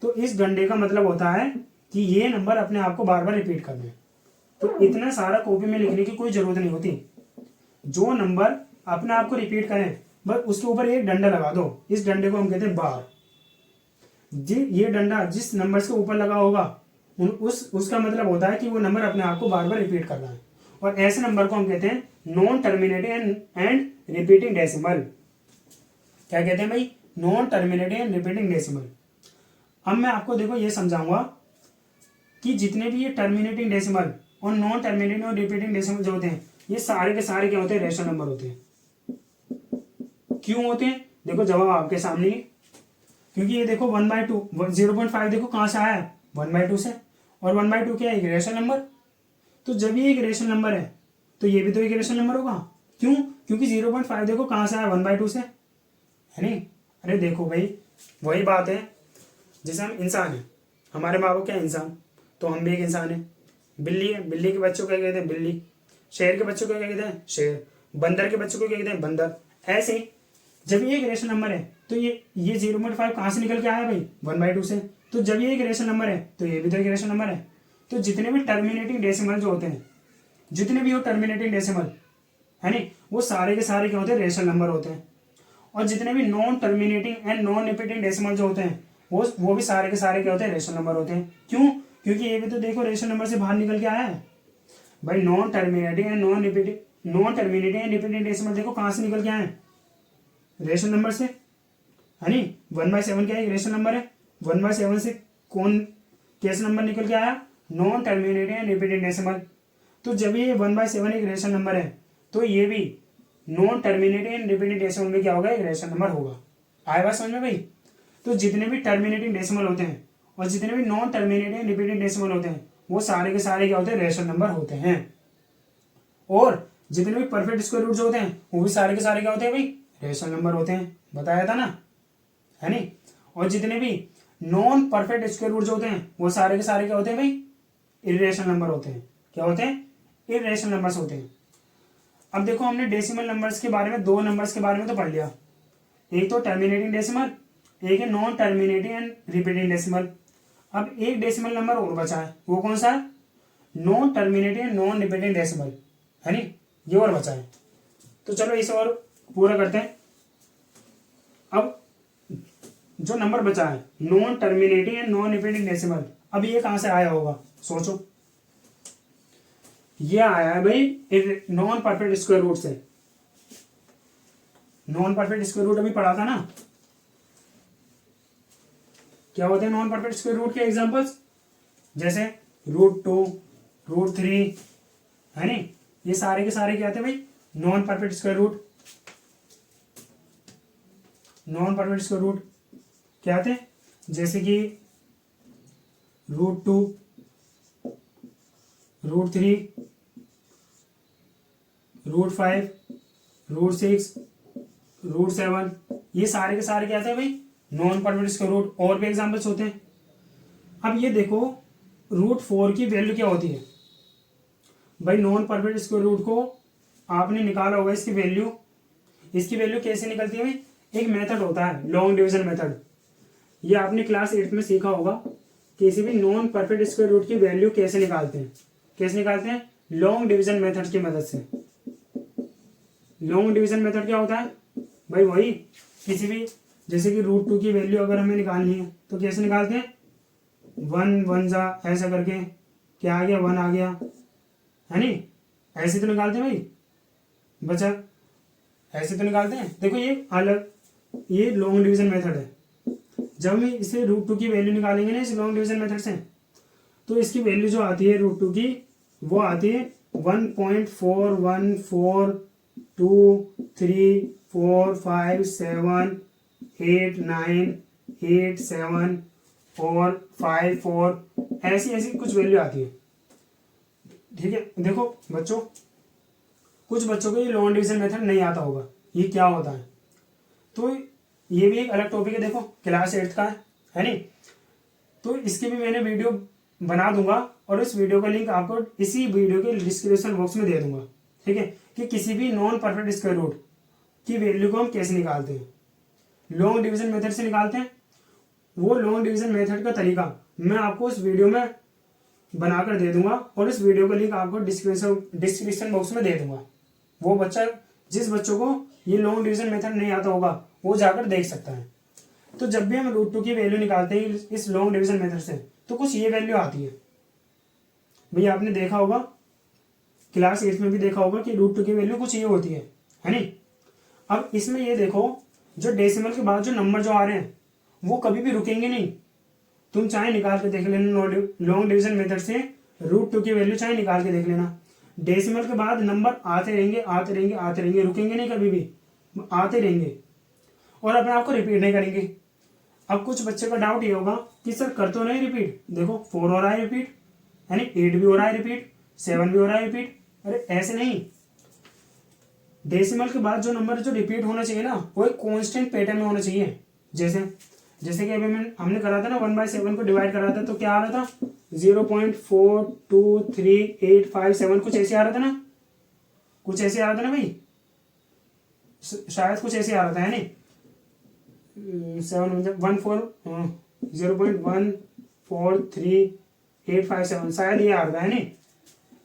तो इस डंडे का मतलब होता है कि ये नंबर अपने आप को बार बार रिपीट करने हैं। तो इतना सारा कॉपी में लिखने की कोई जरूरत नहीं होती। जो नंबर अपने आप को रिपीट करें बस उसके ऊपर एक डंडा लगा दो। इस डंडे को हम कहते हैं बार। ये डंडा जिस नंबर के ऊपर लगा होगा उसका मतलब होता है कि वो नंबर अपने आप को बार बार रिपीट करना है। और ऐसे नंबर को हम कहते हैं non terminating and repeating decimal. क्या कहते हैं भाई, non terminating and repeating decimal. अब मैं आपको देखो ये समझाऊंगा कि जितने भी ये टर्मिनेटिंग डेसिमल और नॉन टर्मिनेटिंग और रिपीटिंग डेसिमल जो होते हैं, ये सारे के सारे क्या होते हैं, रेशनल नंबर होते हैं। क्यों होते हैं, देखो जवाब आपके सामने ही। क्योंकि ये देखो 1/2 0.5 देखो कहां से आया है, 1/2 से। और 1/2 क्या है, एक रेशनल नंबर। तो जब ये एक रेशनल नंबर है तो ये भी तो एक रेशनल नंबर होगा। क्यों, क्योंकि 0.5 देखो कहां से आया, 1/2 से, है नहीं। अरे देखो भाई, वही बात है जैसे हम इंसान है, हमारे माँ बाप क्या है, इंसान। तो हम भी एक इंसान है। बिल्ली है, बिल्ली के बच्चों को क्या कहते हैं, बिल्ली। शेर के बच्चों को क्या कहते हैं, शेर। बंदर के बच्चों को क्या कहते हैं, बंदर। ऐसे ही जब ये एक रेशनल नंबर है तो ये 0.5 कहाँ से निकल के आया भाई, 1/2 से। तो जब ये एक रेशनल नंबर है तो ये भी तो एक रेशनल नंबर है। तो जितने भी टर्मिनेटिंग डेसिमल जो होते हैं, जितने भी हो टर्मिनेटिंग डेसिमल, है नहीं, वो सारे के सारे क्या होते हैं, रेशनल नंबर होते हैं। और जितने भी non terminating and non repeating decimal जो होते हैं, वो भी सारे के सारे क्या होते हैं, रेशनल नंबर होते हैं। क्यों, क्योंकि ये भी तो देखो रेशनल नंबर से बाहर निकल के आया है भाई। Non terminating and non repeating decimal देखो कहाँ से निकल के आए हैं, रेशनल नंबर से, है नहीं। 1/7 क्या है, एक रेशनल नंबर है। 1/7 से कौन कैसे नंबर निकल के आया, non terminating and repeating decimal. तो जब ये 1/7 एक रेशनल नंबर है तो ये भी non terminating and repeating decimal में क्या होगा, एक रेशनल नंबर होगा। आए बात समझ में भाई। तो जितने भी टर्मिनेटिंग डेसिमल होते हैं और जितने भी नॉन टर्मिनेटिंग रिपीटिंग डेसिमल होते हैं, वो सारे के सारे क्या होते हैं, रेशनल नंबर होते हैं। और जितने भी परफेक्ट स्क्वायर रूट होते हैं वो भी सारे के सारे क्या होते हैं भाई, रेशनल नंबर होते हैं। बताया था ना, है नहीं। और जितने भी नॉन परफेक्ट स्क्वायर रूट होते हैं वो सारे के सारे क्या होते हैं भाई, इर्रेशनल नंबर होते हैं। क्या होते हैं, इर्रेशनल नंबर्स होते हैं। अब देखो हमने डेसिमल नंबर्स के बारे में, दो नंबर्स के बारे में तो पढ़ लिया। एक तो टर्मिनेटिंग डेसिमल, एक है non terminating and repeating decimal. अब एक डेसिमल नंबर और बचा है, वो कौन सा है, non terminating and non repeating decimal, है नहीं, ये और बचा है। तो चलो इसे और पूरा करते हैं। अब जो नंबर बचा है non terminating and non repeating decimal, अब ये कहां से आया होगा, सोचो। ये आया है भाई नॉन परफेक्ट स्क्वायर रूट से। नॉन परफेक्ट स्क्वायर रूट अभी पढ़ा था ना। क्या होते हैं नॉन परफेक्ट स्क्वायर रूट के एग्जांपल्स, जैसे √2, √3, है नहीं। ये सारे के सारे क्या थे भाई, non perfect square root. Non perfect square root क्या थे, जैसे कि √2, √3, √5, √6, √7, ये सारे के सारे क्या थे भाई, नॉन परफेक्ट स्क्वायर रूट। और भी एग्जांपल्स होते हैं। अब ये देखो √4 की वैल्यू क्या होती है भाई, नॉन परफेक्ट स्क्वायर रूट को आपने निकाला होगा इसकी वैल्यू इसकी वैल्यू कैसे निकलती है भाई, एक मेथड होता है लॉन्ग डिवीजन मेथड, ये आपने क्लास 8 में सीखा होगा। किसी भी नॉन परफेक्ट स्क्वायर रूट की वैल्यू कैसे निकालते हैं, कैसे निकालते हैं, लॉन्ग डिवीजन मेथड की मदद से। लॉन्ग डिवीजन मेथड क्या होता है भाई, वही किसी भी, जैसे कि √2 की वैल्यू अगर हमें निकालनी है तो कैसे निकालते हैं, 1 1 जा ऐसा करके, क्या आ गया 1 आ गया, है नी, ऐसे तो निकालते हैं भाई बच्चा, ऐसे तो निकालते हैं। देखो ये अलग, ये लॉन्ग डिवीजन मेथड है। जब हम इसे √2 की वैल्यू निकालेंगे ना इस लॉन्ग डिवीजन मेथड से, तो इसकी वैल्यू जो आती है √2 की, वो आती है 1.414345789887 और 54, ऐसी ऐसी कुछ वैल्यू आती है। ठीक है, देखो बच्चों, कुछ बच्चों को ये लॉन्ग डिवीजन मेथड नहीं आता होगा, ये क्या होता है, तो ये भी एक अलग टॉपिक है, देखो क्लास 8 का है नहीं, तो इसकी भी मैंने वीडियो बना दूंगा और इस वीडियो का लिंक आपको इसी वीडियो के डिस्क्रिप्शन बॉक्स में दे दूंगा। ठीक है, कि किसी भी नॉन परफेक्ट स्क्वायर रूट की वैल्यू को हम कैसे निकालते हैं, लॉन्ग डिवीजन मेथड से निकालते हैं। वो लॉन्ग डिवीजन मेथड का तरीका मैं आपको इस वीडियो में बनाकर दे दूंगा और इस वीडियो का लिंक आपको डिस्क्रिप्शन बॉक्स में दे दूंगा। वो बच्चा, जिस बच्चों को ये लॉन्ग डिवीजन मेथड नहीं आता होगा वो जाकर देख सकता है। तो जब भी हम √2 की वैल्यू निकालते हैं इस लॉन्ग डिवीजन मेथड से, तो कुछ ये वैल्यू आती है भैया, आपने देखा होगा क्लास 8 में भी देखा होगा कि √2 की वैल्यू कुछ ये होती है नहीं। अब इसमें ये देखो, जो डेसिमल के बाद जो नंबर जो आ रहे हैं वो कभी भी रुकेंगे नहीं। तुम चाहे निकाल के देख लेना लॉन्ग डिवीजन मेथड से √2 की वैल्यू चाहे निकाल के देख लेना, डेसिमल के बाद नंबर आते रहेंगे आते रहेंगे आते रहेंगे, रुकेंगे नहीं कभी भी, आते रहेंगे और अपने आप को रिपीट नहीं करेंगे। अब कुछ बच्चे का डाउट ये होगा कि सर कर तो नहीं रिपीट, देखो 4 हो रहा है रिपीट, यानी 8 भी हो रहा है रिपीट, 7 भी हो रहा है रिपीट। अरे ऐसे नहीं, डेसिमल के बाद जो नंबर जो रिपीट होना चाहिए ना वो एक कांस्टेंट पैटर्न में होना चाहिए। जैसे कि अभी हमने करा था ना 1/7 को डिवाइड करा था, तो क्या आ रहा था 0.423857, कुछ ऐसे आ रहा था ना, कुछ ऐसे आ रहा था ना भाई, शायद कुछ ऐसे आ रहा था, है नहीं 0.143857 शायद ये आ रहा था, है नहीं,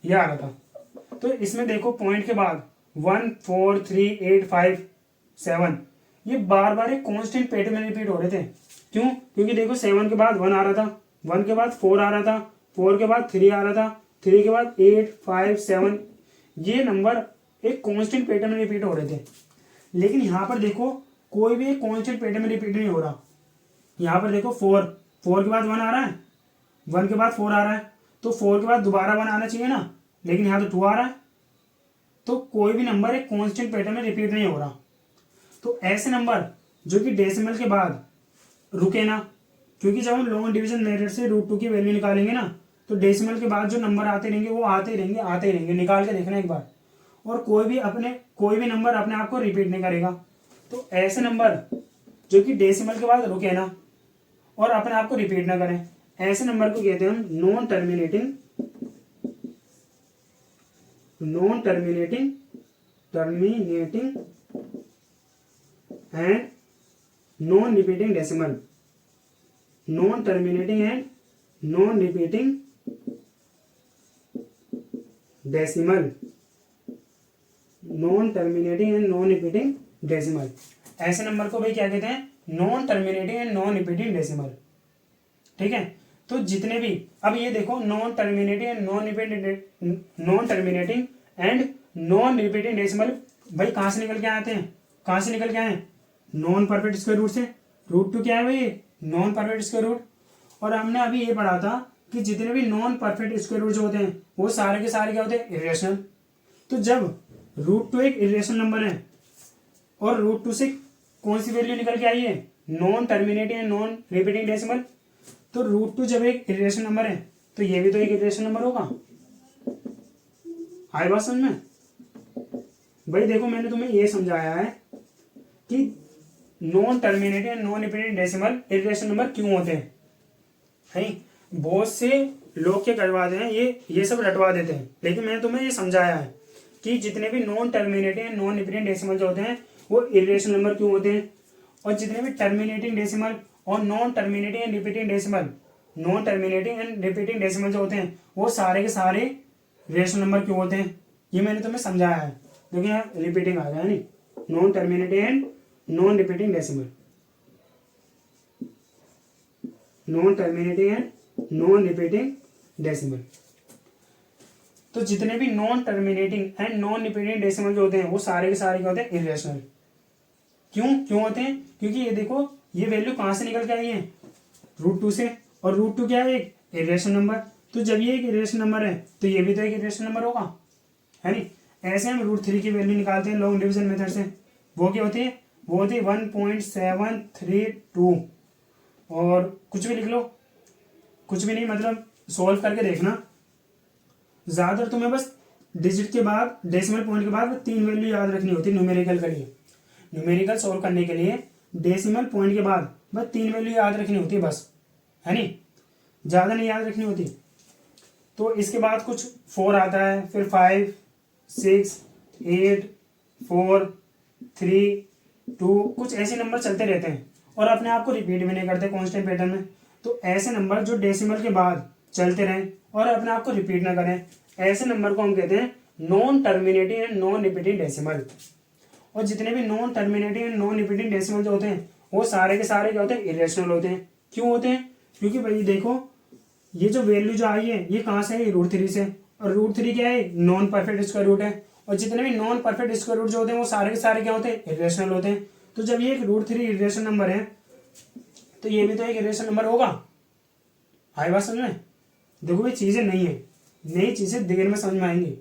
ये आ रहा था। तो इसमें देखो पॉइंट के बाद 143857 ये बार बार एक कांस्टेंट पैटर्न में रिपीट हो रहे थे। क्यों? क्योंकि देखो 7 के बाद 1 आ रहा था, 1 के बाद 4 आ रहा था, 4 के बाद 3 आ रहा था, 3 के बाद 8 5 7, ये नंबर एक कांस्टेंट पैटर्न में रिपीट हो रहे थे। लेकिन यहाँ पर देखो कोई भी एक कांस्टेंट पैटर्न में रिपीट नहीं हो रहा। यहाँ पर देखो 4 के बाद 1 आ रहा है, 1 के बाद 4 आ रहा है, तो 4 के बाद दोबारा 1 आना चाहिए ना, लेकिन यहाँ तो 2 आ रहा है। तो कोई भी नंबर एक कांस्टेंट पैटर्न में रिपीट नहीं हो रहा। तो ऐसे नंबर जो कि डेसिमल के बाद रुके ना, क्योंकि जब हम लॉन्ग डिवीजन मेथड से √2 की वैल्यू निकालेंगे ना, तो डेसिमल के बाद जो नंबर आते रहेंगे वो आते रहेंगे आते रहेंगे, निकाल के देखना एक बार, और कोई भी नंबर अपने आप को रिपीट नहीं करेगा। तो ऐसे नंबर जो कि डेसिमल के बाद रुके ना और अपने आप को रिपीट ना करें, ऐसे नंबर को कहते हैं हम non terminating and non repeating decimal. Non terminating and non repeating decimal, non terminating and non repeating decimal. ऐसे नंबर को भाई क्या कहते हैं, non terminating and non repeating decimal. ठीक है, तो जितने भी, अब ये देखो non terminating and non repeating decimal भाई कहां से निकल के आते हैं, कहां से निकल के आए, नॉन परफेक्ट स्क्वायर रूट से। √2 क्या है भाई, नॉन परफेक्ट स्क्वायर रूट। और हमने अभी ये पढ़ा था कि जितने भी नॉन परफेक्ट स्क्वायर रूट जो होते हैं वो सारे के सारे क्या होते हैं, इरेशनल। तो जब √2 एक इरेशनल नंबर है और √2 से कौन सी वैल्यू निकल के आई है, non terminating and non repeating decimal, तो √2 जब एक इरेशनल नंबर है तो ये भी तो एक इरेशनल नंबर होगा। आई बात समझ में भाई? देखो मैंने तुम्हें ये समझाया है कि non terminating and non repeating decimal irrational number क्यों होते हैं। बहुत से लोग क्या करवाते हैं, ये सब रटवा देते हैं, लेकिन मैंने तुम्हें ये समझाया है कि जितने भी non terminating and non repeating decimal जो होते हैं वो इरेशनल नंबर क्यों होते हैं। और जितने भी टर्मिनेटिंग डेसिमल और non terminating and repeating decimal, non terminating and repeating decimal जो होते हैं वो सारे के सारे रेशनल नंबर क्यों होते हैं, ये मैंने तुम्हें समझाया है। देखिए यहाँ रिपीटिंग आ गया है, non terminating and non repeating decimal, non terminating and non repeating decimal. तो जितने भी non terminating and non repeating decimal जो होते हैं वो सारे के सारे क्या होते हैं, इरेशनल। क्यों होते हैं, क्योंकि ये देखो ये वैल्यू कहां से निकल के आई है, √2 से, और √2 क्या है, एक इरेशनल नंबर। तो जब ये एक इरेशनल नंबर है तो ये भी तो एक इरेशनल नंबर होगा, है नी। ऐसे हम √3 की वैल्यू निकालते हैं लॉन्ग डिवीजन मेथड से, वो क्या होती है, वो होती है 1.732। और कुछ भी लिख लो, कुछ भी नहीं, मतलब सॉल्व करके देखना। ज्यादातर तुम्हें बस डिजिट के बाद, डेसिमल पॉइंट के बाद 3 वैल्यू याद रखनी होती है न्यूमेरिकल के लिए। न्यूमेरिकल सॉल्व करने के लिए डेसिमल पॉइंट के बाद बस 3 वैल्यू याद रखनी होती है बस, है नी, ज्यादा नहीं याद रखनी होती। तो इसके बाद कुछ 4 आता है, फिर 5, 6, 8, 4, 3, 2, कुछ ऐसे नंबर चलते रहते हैं और अपने आप को रिपीट भी नहीं करते कांस्टेंट पैटर्न में। तो ऐसे नंबर जो डेसिमल के बाद चलते रहें और अपने आप को रिपीट ना करें, ऐसे नंबर को हम कहते हैं non terminating and non repeating decimal. और जितने भी non terminating and non repeating decimal जो होते हैं वो सारे के सारे क्या होते हैं, इरेशनल होते हैं। क्यों होते हैं, क्योंकि भाई देखो ये जो वैल्यू जो आई है ये कहाँ से है, √3 से, और √3 क्या है, नॉन परफेक्ट स्क्वायर रूट है। और जितने भी नॉन परफेक्ट स्क्वायर रूट जो होते हैं वो सारे के सारे क्या होते हैं, इरेशनल होते हैं। तो जब ये एक √3 इरेशनल नंबर है तो ये भी तो एक इरेशनल नंबर होगा। आई बात समझ में। देखो भाई चीजें नहीं है, नई चीजें देर में समझ में आएंगी,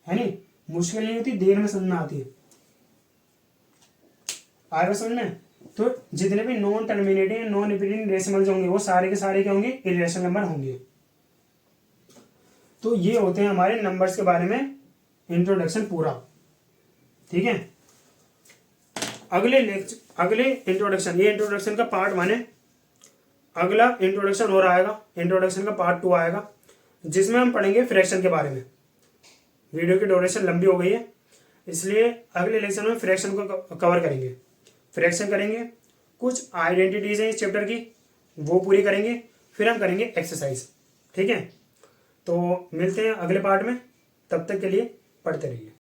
है नी, मुश्किल नहीं होती, देर में समझ में आती है। आई बात समझ में। तो जितने भी non terminating non repeating decimal जो होंगे वो सारे के सारे क्या होंगे, इरेशनल नंबर होंगे। तो ये होते हैं हमारे नंबर्स के बारे में इंट्रोडक्शन पूरा, ठीक है। अगले इंट्रोडक्शन, ये इंट्रोडक्शन का पार्ट 1 है। अगला इंट्रोडक्शन हो रहा आएगा, इंट्रोडक्शन का पार्ट 2 आएगा जिसमें हम पढ़ेंगे फ्रैक्शन के बारे में। वीडियो की ड्यूरेशन लंबी हो गई है इसलिए अगले लेक्चर में फ्रैक्शन को कवर करेंगे। फ्रैक्शन करेंगे, कुछ आइडेंटिटीज हैं इस चैप्टर की वो पूरी करेंगे, फिर हम करेंगे एक्सरसाइज, ठीक है। तो मिलते हैं अगले पार्ट में, तब तक के लिए पढ़ते रहिए।